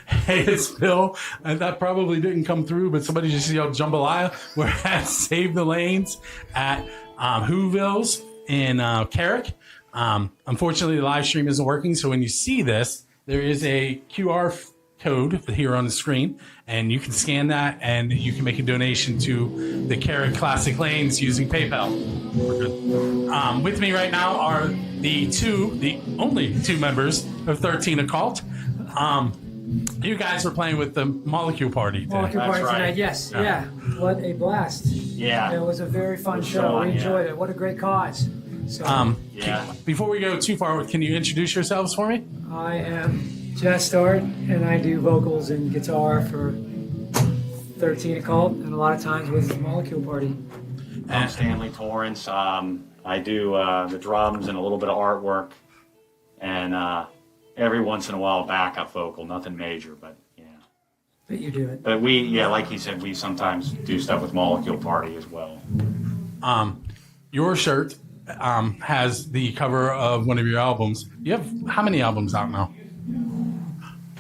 Hey, it's Bill. And that probably didn't come through, but somebody just yelled jambalaya. We're at Save the Lanes at Whoville's in Carrick. Unfortunately, the live stream isn't working, so when you see this, there is a QR code here on the screen, and you can scan that, and you can make a donation to the Carrick Classic Lanes using PayPal. We're good. With me right now are the only two members of 13 Occult. You guys were playing with the Molecule Party today. Molecule Party right. tonight, yes. Yeah. Yeah. What a blast. Yeah. It was a very fun Good show. showing, We yeah. enjoyed it. What a great cause. So Yeah. Before we go too far, can you introduce yourselves for me? I am Jess Start, and I do vocals and guitar for 13 Occult, and a lot of times with the Molecule Party. I'm Stanley Torrance. I do the drums and a little bit of artwork, and every once in a while backup vocal. Nothing major, but yeah. But you do it. But like he said, we sometimes do stuff with Molecule Party as well. Your shirt has the cover of one of your albums. You have how many albums out now?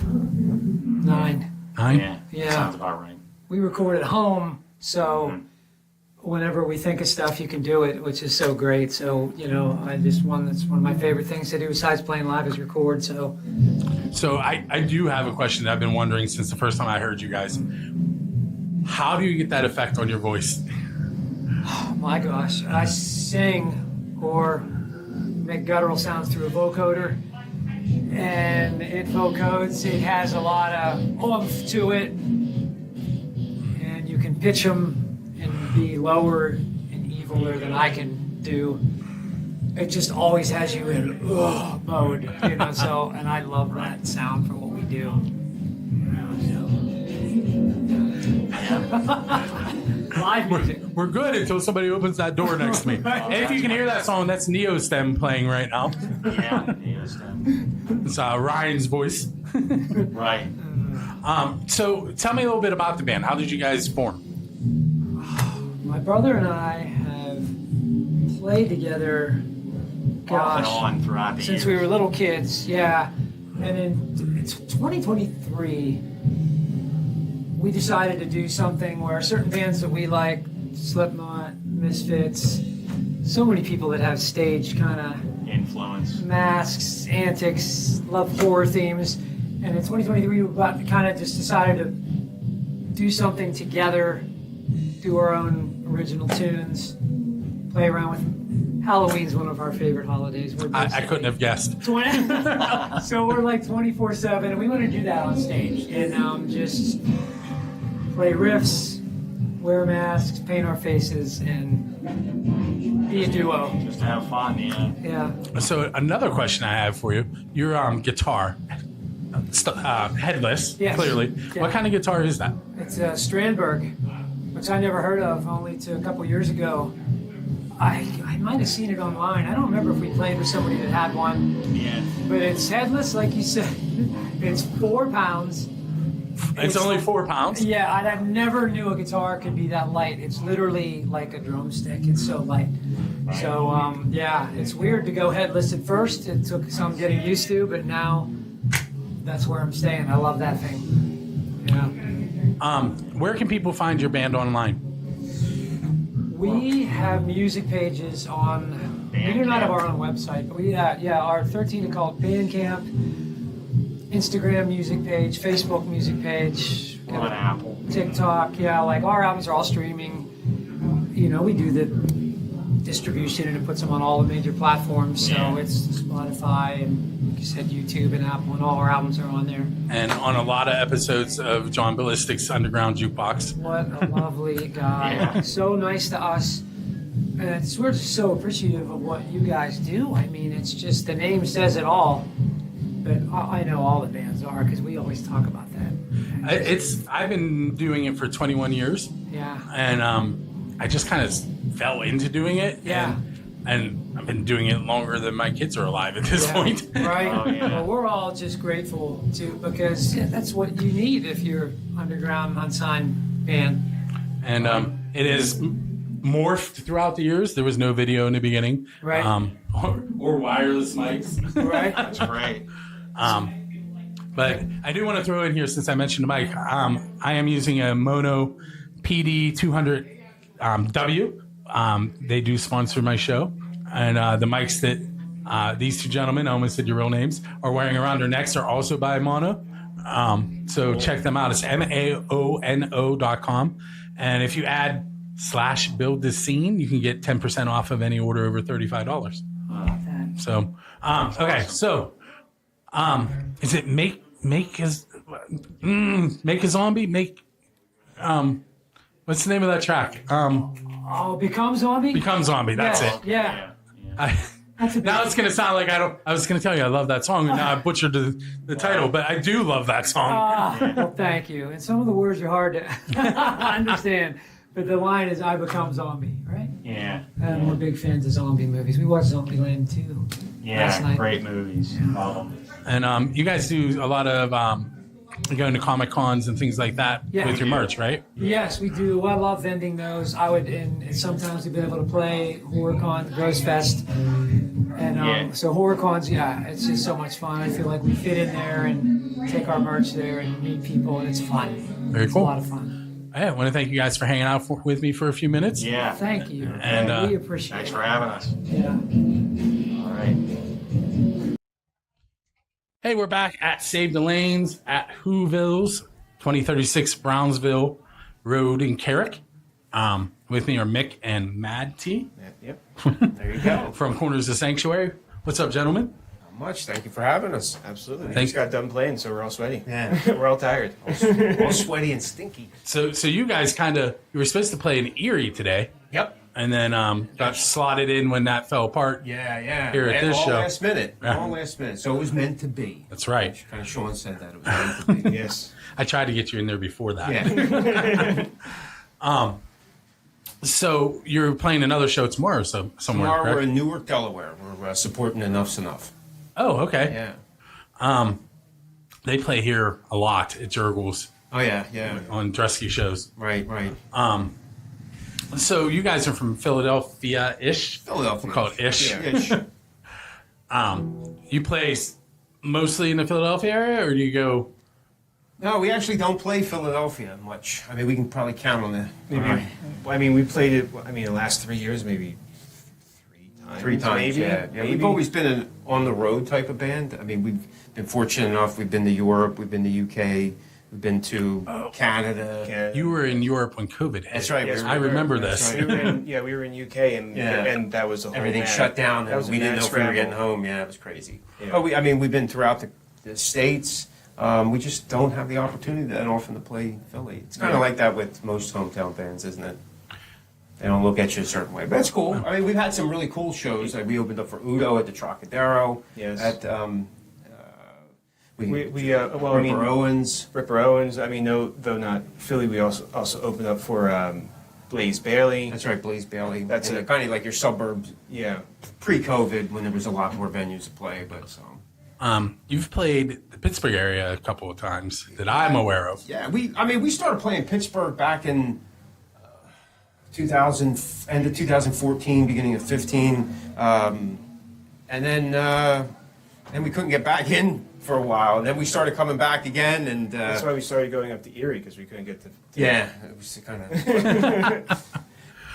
9. 9? Yeah. Sounds about right. We record at home, so whenever we think of stuff, you can do it, which is so great. So, that's one of my favorite things to do besides playing live is record. So I do have a question that I've been wondering since the first time I heard you guys. How do you get that effect on your voice? oh my gosh, I sing or make guttural sounds through a vocoder, and it vocodes. It has a lot of oomph to it, and you can pitch them and be lower and eviler than I can do. It just always has you in mode, So, and I love that sound for what we do. Live music. We're good until somebody opens that door next to me. And if you can hear that song, that's Neostem playing right now. Yeah, Neostem. It's Ryan's voice. Right. So tell me a little bit about the band. How did you guys form? My brother and I have played together, Off and on throughout the since years. we were little kids, yeah. And in 2023, we decided to do something where certain bands that we like, Slipknot, Misfits, so many people that have stage kind of Influence. masks, antics, love horror themes. And in 2023, we kind of just decided to do something together, do our own original tunes, play around with. Halloween's one of our favorite holidays. I couldn't have guessed. So we're like 24/7, and we want to do that on stage and just play riffs, wear masks, paint our faces, and be a duo. Just to have fun, yeah. Yeah. So another question I have for you: your guitar, headless, Yes. clearly. Yeah. What kind of guitar is that? It's a Strandberg, which I never heard of, only to a couple years ago. I might have seen it online. I don't remember if we played with somebody that had one. Yeah. But it's headless, like you said. It's 4 pounds. It's only 4 pounds. Yeah, I never knew a guitar could be that light. It's literally like a drumstick. It's so light. So, yeah, it's weird to go headless at first. It took some getting used to, but now that's where I'm staying. I love that thing. Yeah. Where can people find your band online? We have music pages on. We do not have our own website, but we our 13 Occult Bandcamp, Instagram music page, Facebook music page, On Apple. TikTok. Yeah, like our albums are all streaming. We do the distribution and it puts them on all the major platforms. So it's Spotify and, like you said, YouTube and Apple, and all our albums are on there. And on a lot of episodes of John Ballistic's Underground Jukebox. What a lovely guy. Yeah. So nice to us. we're just so appreciative of what you guys do. I mean, it's just the name says it all. But I know all the bands are because we always talk about that. I've been doing it for 21 years. Yeah. And I just kind of fell into doing it. Yeah. And I've been doing it longer than my kids are alive at this point. Right. Oh, yeah. Well, we're all just grateful because that's what you need if you're underground unsigned band. And it is morphed throughout the years. There was no video in the beginning. Right. Or wireless mics. Right. That's great. But I do want to throw in here, since I mentioned the mic, I am using a Mono PD 200 W. They do sponsor my show. And the mics that these two gentlemen, I almost said your real names, are wearing around their necks are also by Mono. So check them out. It's maono.com. And if you add /build this scene, you can get 10% off of any order over $35. So, okay. So, is it make a zombie? What's the name of that track? Become Zombie? Become Zombie. That's it. Yeah. Now it's going to sound like I was going to tell you I love that song, and now I butchered the title, but I do love that song. Well, thank you. And some of the words are hard to understand, but the line is "I become zombie," right? Yeah. And we're big fans of zombie movies. We watched Zombieland too. last Yeah, night. great movies. And you guys do a lot of going to Comic Cons and things like that Yeah. with your merch, right? Yes, we do. I love vending those. I would, and sometimes we've been able to play HorrorCon, Gross Fest, and so HorrorCons. Yeah, it's just so much fun. I feel like we fit in there and take our merch there and meet people, and it's fun. Very It's cool. a lot of fun. I want to thank you guys for hanging out with me for a few minutes. Yeah. Thank you. And we appreciate Thanks it. for having us. Yeah. All right. Hey, we're back at Save the Lanes at Whoville's, 2036 Brownsville Road in Carrick. With me are Mick and Mad T. Yep. There you go. From Corners of Sanctuary. What's up, gentlemen? Not much. Thank you for having us. Absolutely. We Thanks. just got done playing, so we're all sweaty. Yeah. We're all tired. All sweaty and stinky. So you guys you were supposed to play in Erie today. Yep. And then got slotted in when that fell apart. Yeah. Here at this all show. last minute. Yeah. All last minute. So it was meant to be. That's right. Kind of Sean said that. It was meant to be. Yes. I tried to get you in there before that. Yeah. So you're playing another show tomorrow, somewhere, Tomorrow correct? we're in Newark, Delaware. We're supporting Enough's Enough. Oh, okay. Yeah. They play here a lot at Jurgles. Oh yeah. On Dresky shows. Right. So you guys are from Philadelphia-ish? Philadelphia. We'll call it ish. Yeah, ish. You play mostly in the Philadelphia area, or do you go? No, we actually don't play Philadelphia much. I mean, we can probably count on the. Maybe. I mean, we played it. I mean, the last 3 years, maybe Three times, maybe. yeah. Maybe. We've always been an on-the-road type of band. I mean, we've been fortunate enough. We've been to Europe. We've been to UK. We've been to Canada. You were in Europe when COVID hit. That's right. Yes, I remember this. We were in, we were in UK, and that was a whole everything mad- shut down. That was And we didn't know if we were getting home. Yeah, it was crazy. But we've been throughout the states. We just don't have the opportunity that often to play Philly. It's kind of like that with most hometown bands, isn't it? They don't look at you a certain way, but that's cool. I mean, we've had some really cool shows. Like we opened up for Udo at the Trocadero. Yes. At Ripper Owens. Ripper Owens. I mean, though not Philly, we also opened up for Blaze Bailey. That's right, Blaze Bailey. That's kind of like your suburbs. Yeah. Pre-COVID, when there was a lot more venues to play, but so. You've played the Pittsburgh area a couple of times that I'm aware of. Yeah, we started playing Pittsburgh back in 2000, end of 2014, beginning of 15, and then we couldn't get back in for a while, and then we started coming back again, and That's why we started going up to Erie, because we couldn't get to. yeah, it was kind of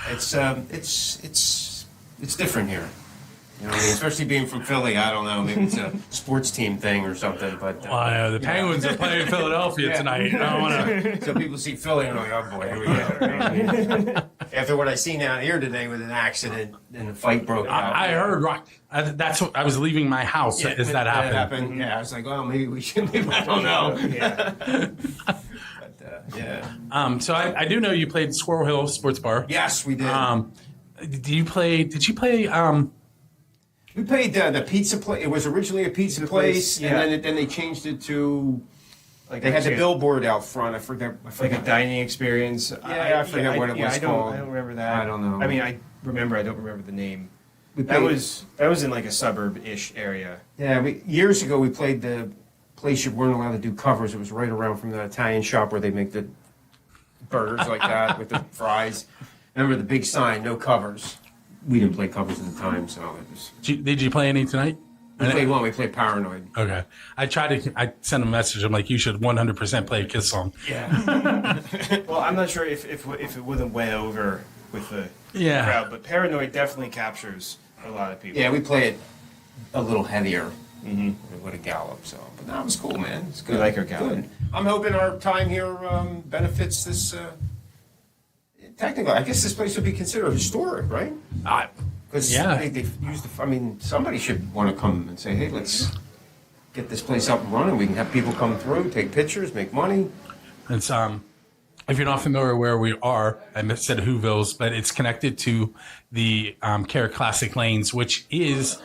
it's different here. You know, I mean, especially being from Philly, I don't know, maybe it's a sports team thing or something, but... Well, I know the Penguins are playing Philadelphia tonight. I don't want So people see Philly and they're like, oh boy, here we go. After what I seen out here today with an accident and a fight broke out. I heard. That's what I was leaving my house. As that happened. Yeah, I was like, well, maybe we should leave. I don't know. But, yeah. So I do know you played Squirrel Hill Sports Bar. Yes, we did. Did you play? We played the pizza place. It was originally a pizza place, yeah. and then they changed it to. Like They had the billboard out front. I forget. like a dining experience. Yeah, I forget what it was called. I don't remember that. I don't know. I mean, I remember. I don't remember the name. We That played- was in like a suburb-ish area. Yeah, years ago we played the place you weren't allowed to do covers. It was right around from the Italian shop where they make the burgers like that with the fries. Remember the big sign, no covers. We didn't play covers at the time, so it was. Did you play any tonight? We played one. We played Paranoid. Okay. I sent a message. I'm like, you should 100% play a Kiss song. Yeah. Well, I'm not sure if it would have went over with the crowd, but Paranoid definitely captures a lot of people. Yeah, we play it a little heavier. Mm-hmm. It would have galloped, so. But that was cool, man. It's good. We like our gallop. Good. I'm hoping our time here benefits this. Technically, I guess this place would be considered historic, right? Because they used the. I mean, somebody should want to come and say, "Hey, let's get this place up and running. We can have people come through, take pictures, make money." It's if you're not familiar where we are, I said Whoville's, but it's connected to the Carrick Classic Lanes, which is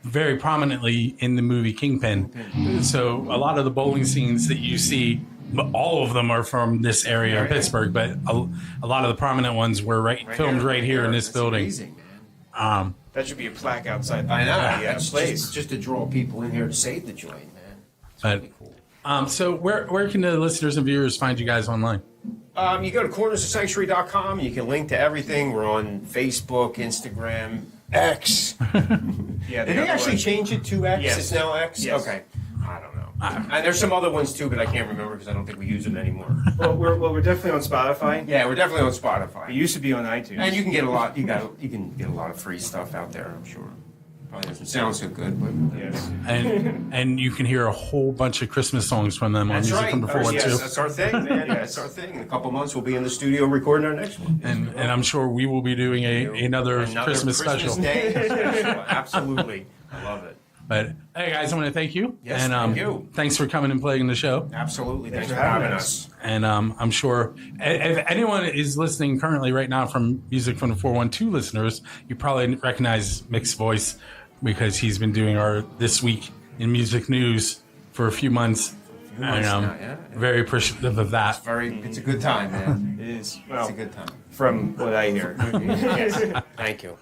very prominently in the movie Kingpin. So a lot of the bowling scenes that you see, all of them are from this area of Pittsburgh, but a lot of the prominent ones were filmed right here in this building. Amazing, man. That should be a plaque outside. I know. Yeah, That's place. just to draw people in here to save the joint, man. But so where can the listeners and viewers find you guys online? You go to cornersofsanctuary.com. You can link to everything. We're on Facebook, Instagram, X. Yeah, Did they actually change it to X? Yes. It's now X? Yes. Okay. I don't know. And there's some other ones too, but I can't remember because I don't think we use them anymore. Well, we're definitely on Spotify. Yeah, we're definitely on Spotify. We used to be on iTunes. And you can get a lot. You can get a lot of free stuff out there. I'm sure. Probably doesn't sound so good, but yes. And you can hear a whole bunch of Christmas songs from them on That's Music right. from the 412. Yes, that's our thing, man. That's our thing. In a couple months, we'll be in the studio recording our next one. And I'm sure we will be doing another Christmas special. Day special. Absolutely. I love it. But hey, guys, I want to thank you. Yes, and thank you. Thanks for coming and playing the show. Absolutely. Thanks for having us. And I'm sure if anyone is listening currently right now from Music from the 412 listeners, you probably recognize Mick's voice because he's been doing our This Week in Music News for a few months. And very appreciative of that. It's a good time, man. It is. Well, it's a good time. From what I hear. Yes. Thank you.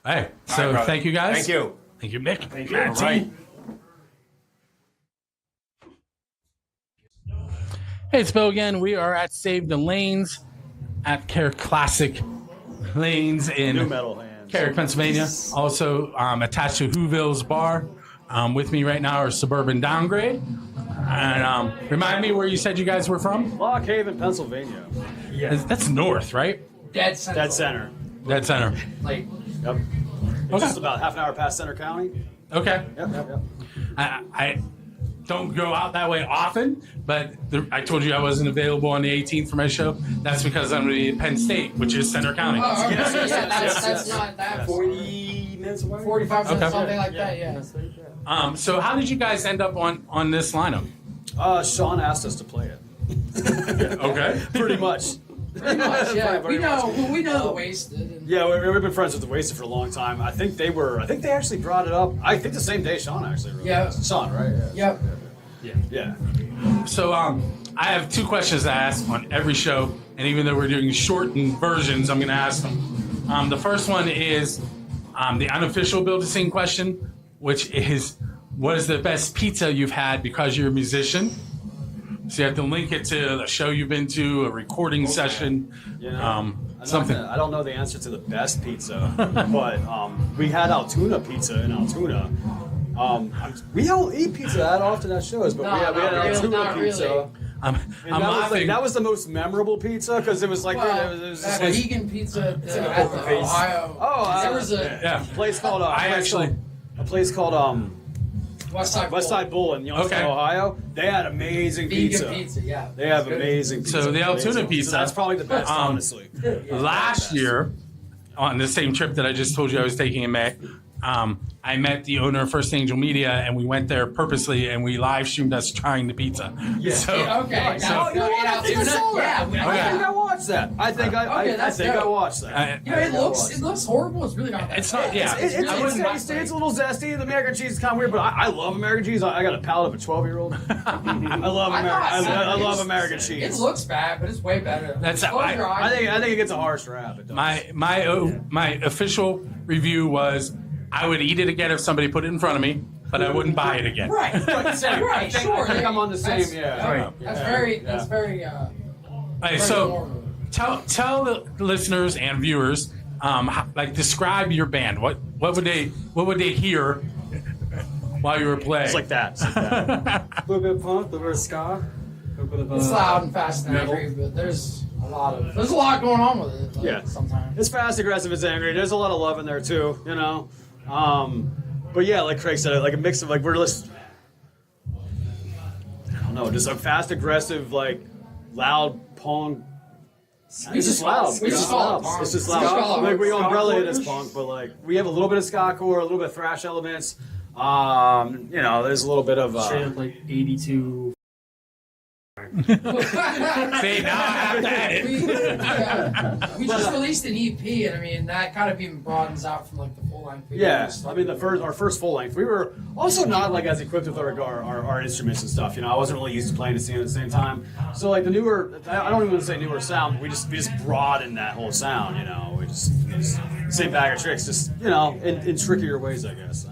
Hey, so brother. thank you guys. Thank you. Thank you, Mick. Thank you. All right. Hey, it's Bill again. We are at Save the Lanes at Carrick Classic Lanes in New metal hands. Carrick, Pennsylvania. Also attached to Whoville's Bar. With me right now are Suburban Downgrade. And remind me where you said you guys were from? Lock Haven, Pennsylvania. Yeah. That's north, right? Dead center. Dead center. Dead center. Like, Yep. It's just about half an hour past Center County. Okay. Yep. I don't go out that way often, but I told you I wasn't available on the 18th for my show. That's because I'm going to be at Penn State, which is Center County. Oh, okay. That's not that 40 minutes away. 45 minutes, Okay. something like that. Yeah. So how did you guys end up on this lineup? Sean asked us to play it. Okay. Pretty much. Pretty much, yeah. Very We know. much. We know the Wasted. And Yeah, we've been friends with the Wasted for a long time. I think they actually brought it up. I think the same day Sean actually wrote Yeah. it. Sean, right? Yeah. Yep. Yeah. So I have two questions to ask on every show, and even though we're doing shortened versions, I'm going to ask them. The first one is the unofficial Build-A-Scene question, which is, what is the best pizza you've had because you're a musician? So you have to link it to a show you've been to, a recording session, something. I don't know the answer to the best pizza, but we had Altoona pizza in Altoona. We don't eat pizza that often at shows, but we had Altoona pizza. That was the most memorable pizza because it was like it was just like vegan pizza at the Ohio. There was a place called a place called West Side Bull in Youngstown, Ohio. They had amazing vegan pizza. Yeah. They have amazing pizza. So the Altoona Amazing. pizza. So that's probably the best, honestly. Last year, on the same trip that I just told you I was taking in May, I met the owner of First Angel Media, and we went there purposely, and we live streamed us trying the pizza. Yeah. So, Okay. so- I think I watched that. I think I watched that. It looks horrible. It's really not bad. It's not. Yeah. It's a little zesty. The American cheese is kind of weird, but I love American cheese. I got a palate of a 12-year-old. I love American cheese. It looks bad, but it's way better. That's I think it gets a harsh rap. My official review was I would eat it again if somebody put it in front of me, but I wouldn't buy it again. Right. I think I'm on the same. That's very. Hey, so tell the listeners and viewers, describe your band. What would they hear while you were playing? It's like that. A little bit of punk, a little bit of ska. It's loud and fast and angry, but there's a lot going on with it. Yeah. Sometimes it's fast, aggressive, it's angry. There's a lot of love in there too, you know. But yeah, like Craig said, like a mix of like we're just I don't know, just a fast, aggressive, like loud punk. It's just loud. We just call it punk. It's just loud. Like we umbrella it as punk, but like we have a little bit of ska core, a little bit of thrash elements. You know, there's a little bit of straight up like 82. See, now I have to edit. We just released an EP, and I mean that kind of even broadens out from like the full length. Yeah, I mean our first full length. We were also not like as equipped with our instruments and stuff. You know, I wasn't really used to playing the scene at the same time. So like the newer, I don't even want to say newer sound. We just broadened that whole sound. You know, we just same bag of tricks, just you know, in trickier ways, I guess.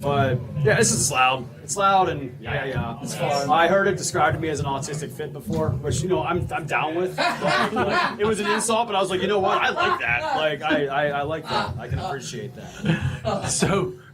But yeah, this is loud. It's loud and yeah. It's fun. I heard it described to me as an autistic fit before, which you know I'm down with. Like, it was an insult, but I was like, you know what? I like that. Like I like that. I can appreciate that.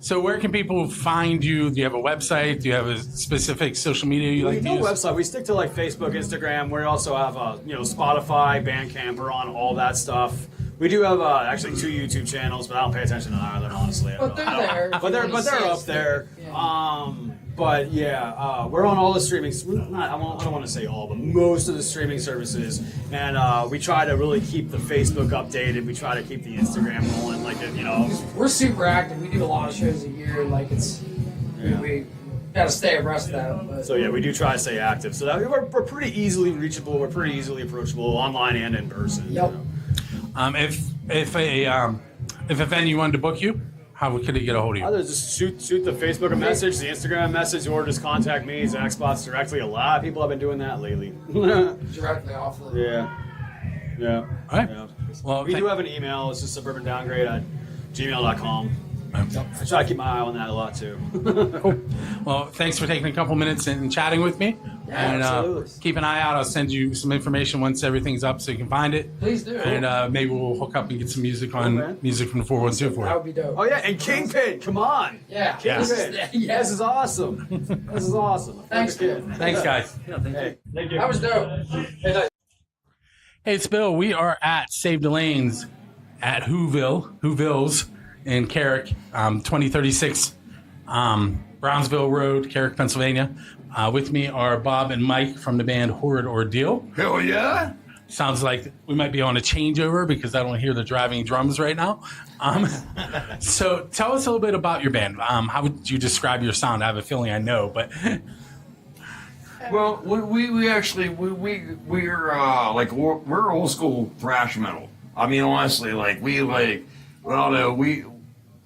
So where can people find you? Do you have a website? Do you have a specific social media you like to use? No website. We stick to like Facebook, Instagram. We also have Spotify, Bandcamp. We're on all that stuff. We do have actually 2 YouTube channels, but I don't pay attention to either, honestly. But they're there. But they're up there. Yeah. But yeah, we're on all the streaming. I don't want to say all, but most of the streaming services. And we try to really keep the Facebook updated. We try to keep the Instagram rolling, like you know. We're super active. We do a lot of shows a year. Like we gotta stay abreast of that. But. So yeah, we do try to stay active. So that we're pretty easily reachable. We're pretty easily approachable online and in person. Yep. You know? If a venue wanted to book you, how could it get a hold of you? Either just shoot the Facebook a message, the Instagram a message, or just contact me, Zach Spots directly. A lot of people have been doing that lately. Directly off of Yeah. All right. Yeah. Well, we do have an email. It's just suburbandowngrade@gmail.com. I try to keep my eye on that a lot too. Cool. Well, thanks for taking a couple minutes and chatting with me. Yeah, and absolutely. Keep an eye out. I'll send you some information once everything's up so you can find it. Please do. And maybe we'll hook up and get some music on music from the 412 for you. That would be dope. Oh yeah, and Kingpin, come on. Yeah. Kingpin. Yeah. This is awesome. This is awesome. Thanks, man. Thanks, guys. Hey, thank you. That was dope. Hey, it's Bill. We are at Save the Lanes at Whoville's in Carrick, 2036 Brownsville Road, Carrick, Pennsylvania. With me are Bob and Mike from the band Horrid Ordeal. Hell yeah! Sounds like we might be on a changeover because I don't hear the driving drums right now. So tell us a little bit about your band. How would you describe your sound? I have a feeling I know, but... Well, we're old school thrash metal. I mean, honestly,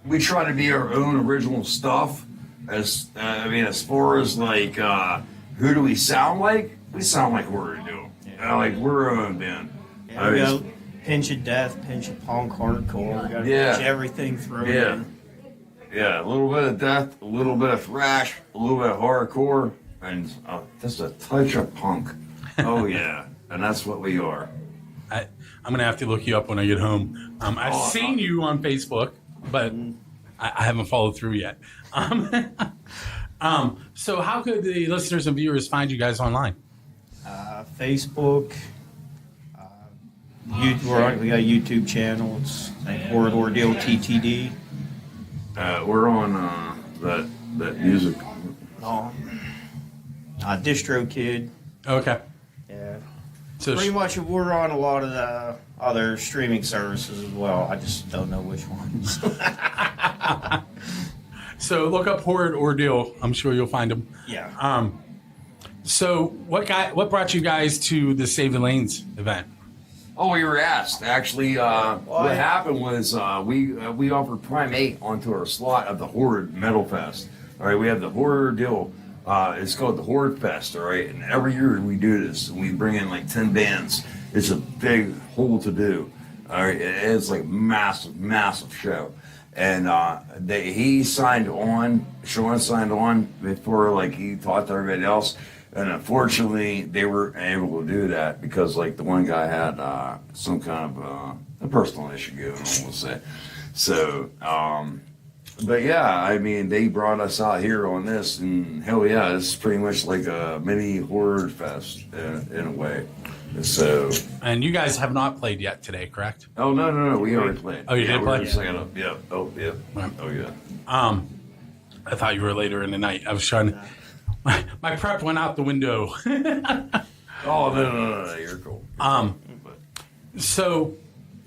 we try to be our own original stuff. As far as who do we sound like? We sound like Horrid Ordeal. Like we're our own band. Yeah, we got a pinch of death, pinch of punk, hardcore. We got pinch everything thrown in. Yeah, a little bit of death, a little bit of thrash, a little bit of hardcore, and just a touch of punk. Oh yeah, and that's what we are. I'm gonna have to look you up when I get home. I've seen you on Facebook, but I haven't followed through yet. So how could the listeners and viewers find you guys online? Facebook. We got a YouTube channel. It's like Horrid Ordeal TTD. We're on that music. DistroKid. Okay. Yeah. So pretty much we're on a lot of the other streaming services as well. I just don't know which ones. So look up Horrid Ordeal. I'm sure you'll find them. Yeah. So what brought you guys to the Save the Lanes event? Oh, we were asked. Actually, what happened was we offered Primate onto our slot of the Horrid Metal Fest. All right, we have the Horrid Ordeal. It's called the Horrid Fest. All right, and every year we do this. We bring in like 10 bands. It's a big hole to do. All right, it's like massive show. And he signed on. Sean signed on before like he talked to everybody else. And unfortunately, they weren't able to do that because, like, the one guy had some kind of a personal issue going on, we'll say. So, but yeah, I mean, they brought us out here on this, and hell yeah, it's pretty much like a mini horror fest in a way. So. And you guys have not played yet today, correct? Oh no, we already played. Oh, you did play? We're second up. Yeah. Oh yeah. Oh yeah. I thought you were later in the night. I was trying to. My prep went out the window. Oh no, you're cool. So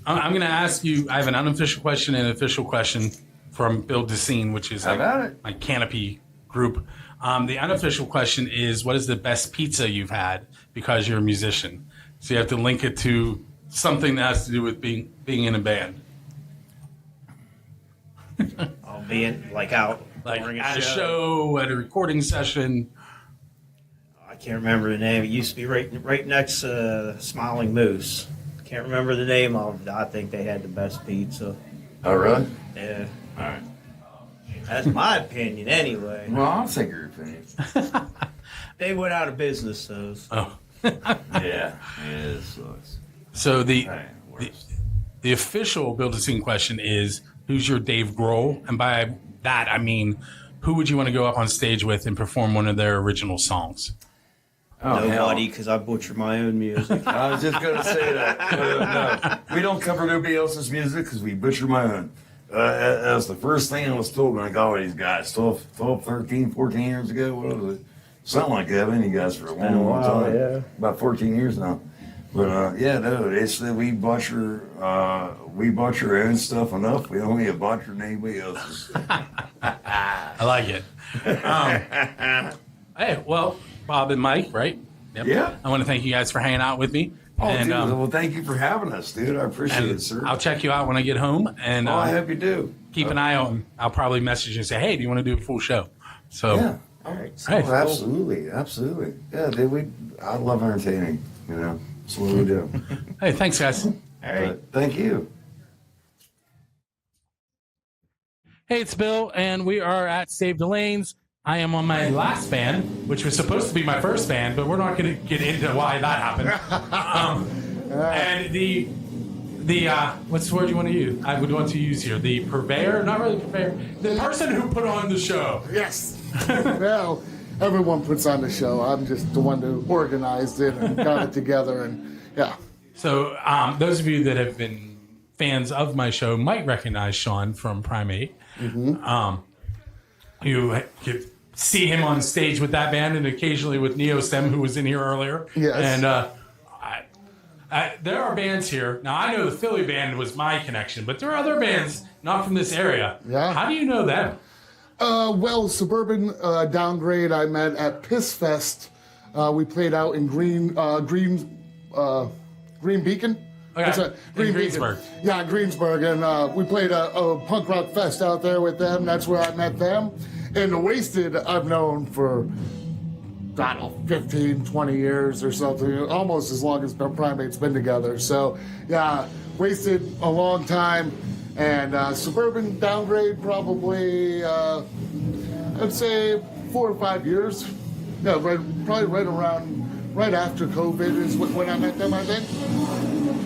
I'm going to ask you. I have an unofficial question and an official question from Build the Scene, which is my Canopy group. The unofficial question is, what is the best pizza you've had because you're a musician? So you have to link it to something that has to do with being in a band. Being like out. Like at a show, at a recording session. I can't remember the name. It used to be right next to Smiling Moose. Can't remember the name of it. I think they had the best pizza. Oh, really? Yeah. All right. That's my opinion, anyway. Well, I'll take your opinion. They went out of business, though. Oh. Yeah, it sucks. So the official Build a Scene question is, who's your Dave Grohl? And by that, I mean, who would you want to go up on stage with and perform one of their original songs? Oh, nobody, because I butcher my own music. I was just going to say that. No, we don't cover nobody else's music because we butcher my own. That was the first thing I was told when I got with these guys 12, 13, 14 years ago. What was it? Something like that. I've been you guys for a long time. Yeah. About 14 years now. But yeah, no, it's that we butcher our own stuff enough. We don't need to butcher anybody else's. I like it. Hey, well, Bob and Mike, right? Yep. Yeah. I want to thank you guys for hanging out with me. Oh, and, dude, well, thank you for having us, dude. I appreciate it, sir. I'll check you out when I get home. And I hope you do. Keep an eye on. I'll probably message you and say, hey, do you want to do a full show? So yeah. All right. Absolutely. Yeah, dude, I love entertaining, you know. That's what we do. Hey, thanks, guys. All right. Thank you. Hey, it's Bill, and we are at Save the Lanes. I am on my last band, which was supposed to be my first band, but we're not going to get into why that happened. And the what's the word you want to use? I would want to use here. The purveyor, not really purveyor. The person who put on the show. Yes. Well, everyone puts on the show. I'm just the one who organized it and got it together, and yeah. So those of you that have been fans of my show might recognize Sean from Primate. Mm-hmm. You could see him on stage with that band and occasionally with Neostem, who was in here earlier. Yes. And there are bands here. Now, I know the Philly band was my connection, but there are other bands not from this area. Yeah. How do you know them? Well, Suburban Downgrade I met at Piss Fest. We played out in Green Beacon. Okay. In Greensburg. Yeah, Greensburg. And we played a punk rock fest out there with them. That's where I met them. And The Wasted I've known for, I don't know, 15, 20 years or something. Almost as long as Primate's been together. So, yeah, Wasted a long time. And Suburban Downgrade probably, I'd say 4 or 5 years. Yeah, probably right after COVID is when I met them, I think.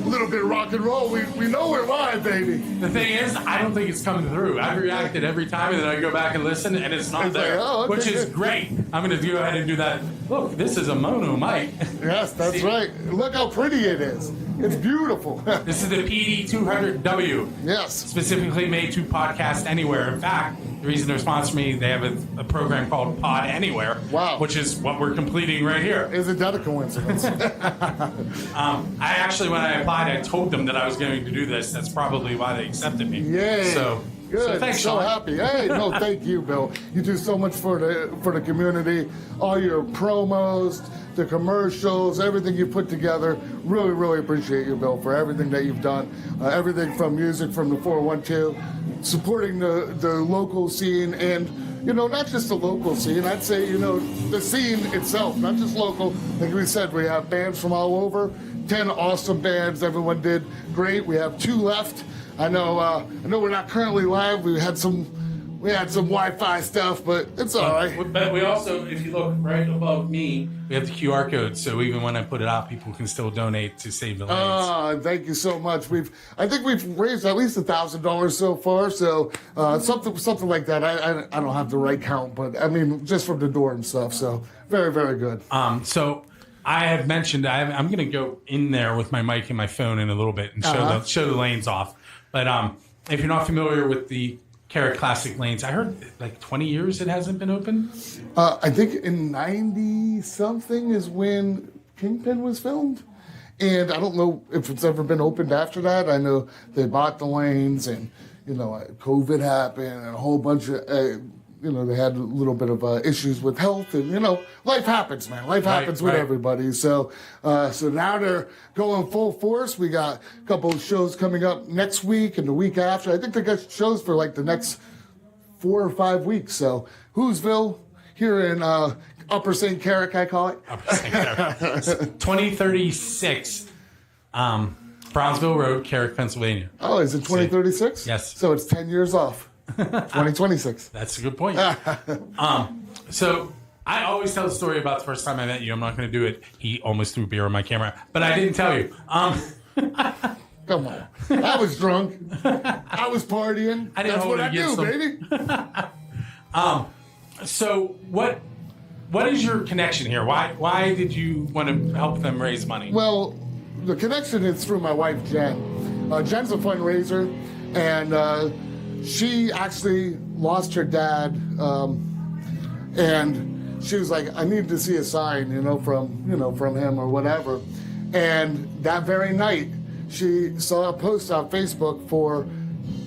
A little bit of rock and roll. We know we're live, baby. The thing is, I don't think it's coming through. I've reacted every time, and then I go back and listen, and it's not there, okay, which is great. I'm going to go ahead and do that. Look, this is a mono mic. Yes, that's right. Look how pretty it is. It's beautiful. This is the PD200W. Yes. Specifically made to podcast anywhere. In fact, the reason they're sponsoring me, they have a program called Pod Anywhere, which is what we're completing right here. Isn't that a coincidence? I actually, when I applied, I told them that I was going to do this. That's probably why they accepted me. Yay. So good. thanks, So Sean. happy. Hey, no, thank you, Bill. You do so much for the community. All your promos, the commercials, everything you put together. Really, really appreciate you, Bill, for everything that you've done. Everything from music from the 412, supporting the local scene, and not just the local scene. I'd say the scene itself, not just local. Like we said, we have bands from all over. 10 awesome bands. Everyone did great. We have 2 left. I know we're not currently live. We had some Wi-Fi stuff, but it's all right. But we also, if you look right above me, we have the QR code. So even when I put it out, people can still donate to save the lanes. Thank you so much. I think we've raised at least $1,000 so far. So something like that. I don't have the right count, but I mean just from the door and stuff. So very, very good. So I have mentioned I'm going to go in there with my mic and my phone in a little bit and show the lanes off. But if you're not familiar with the Carrick Classic Lanes, I heard like 20 years it hasn't been open. I think in 90-something is when Kingpin was filmed. And I don't know if it's ever been opened after that. I know they bought the lanes and, COVID happened and a whole bunch of, they had a little bit of issues with health and, life happens, man. Life happens with everybody. So now they're going full force. We got a couple of shows coming up next week and the week after. I think they got shows for like the next 4 or 5 weeks. So Whoville here in Upper St. Carrick, I call it. Upper St. Carrick. 2036 Brownsville Road, Carrick, Pennsylvania. Oh, is it 2036? Yes. So it's 10 years off. 2026. That's a good point. So I always tell the story about the first time I met you. I'm not going to do it. He almost threw beer on my camera, but I didn't tell you. Come on. I was drunk. I was partying. I didn't That's hold what it I do, against baby. So what is your connection here? Why did you want to help them raise money? Well, the connection is through my wife, Jen. Jen's a fundraiser, and she actually lost her dad, and she was like, I need to see a sign, from him or whatever. And that very night, she saw a post on Facebook for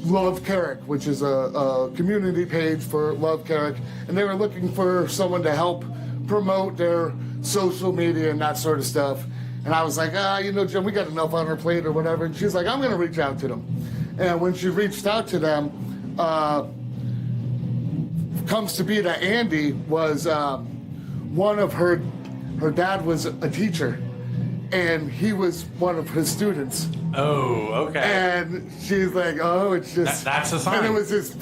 Love Carrick, which is a community page for Love Carrick, and they were looking for someone to help promote their social media and that sort of stuff. And I was like, Jen, we got enough on our plate or whatever. And she's like, I'm going to reach out to them. And when she reached out to them, comes to be that Andy was one of her dad was a teacher, and he was one of his students. Oh, okay. And she's like, oh, it's just that's a sign. And it was his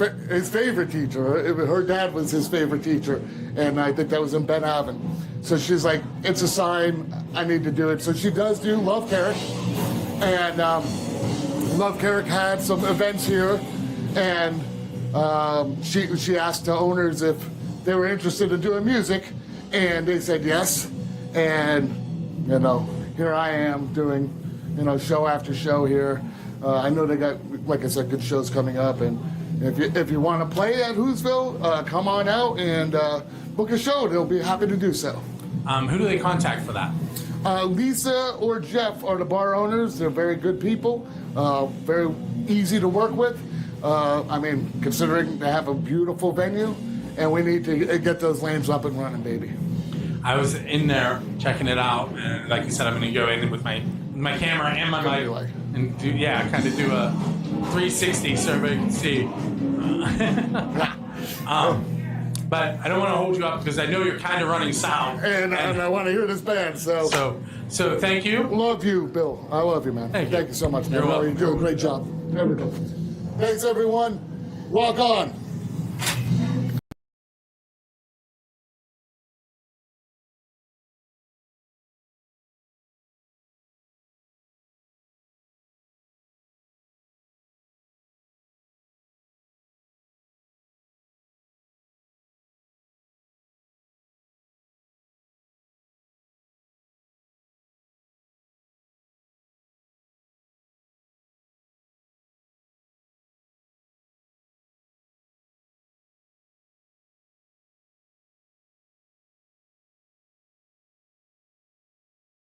favorite teacher. Her dad was his favorite teacher, and I think that was in Ben Haven. So she's like, it's a sign. I need to do it. So she does do Love Carrick, and Love Carrick had some events here, and she asked the owners if they were interested in doing music, and they said yes. And here I am doing show after show here. I know they got, like I said, good shows coming up, and if you want to play at Whoville, come on out and book a show. They'll be happy to do so. Who do they contact for that? Lisa or Jeff are the bar owners. They're very good people, very easy to work with. Considering they have a beautiful venue, and we need to get those lanes up and running, baby. I was in there checking it out, and like you said, I'm going to go in with my camera and my mic and kind of do a 360 so everybody can see. But I don't want to hold you up because I know you're kind of running sound, and I want to hear this band. So thank you. Love you, Bill. I love you, man. Thank you so much, man. You're welcome. You do a great job. There we go. Thanks, everyone. Rock on.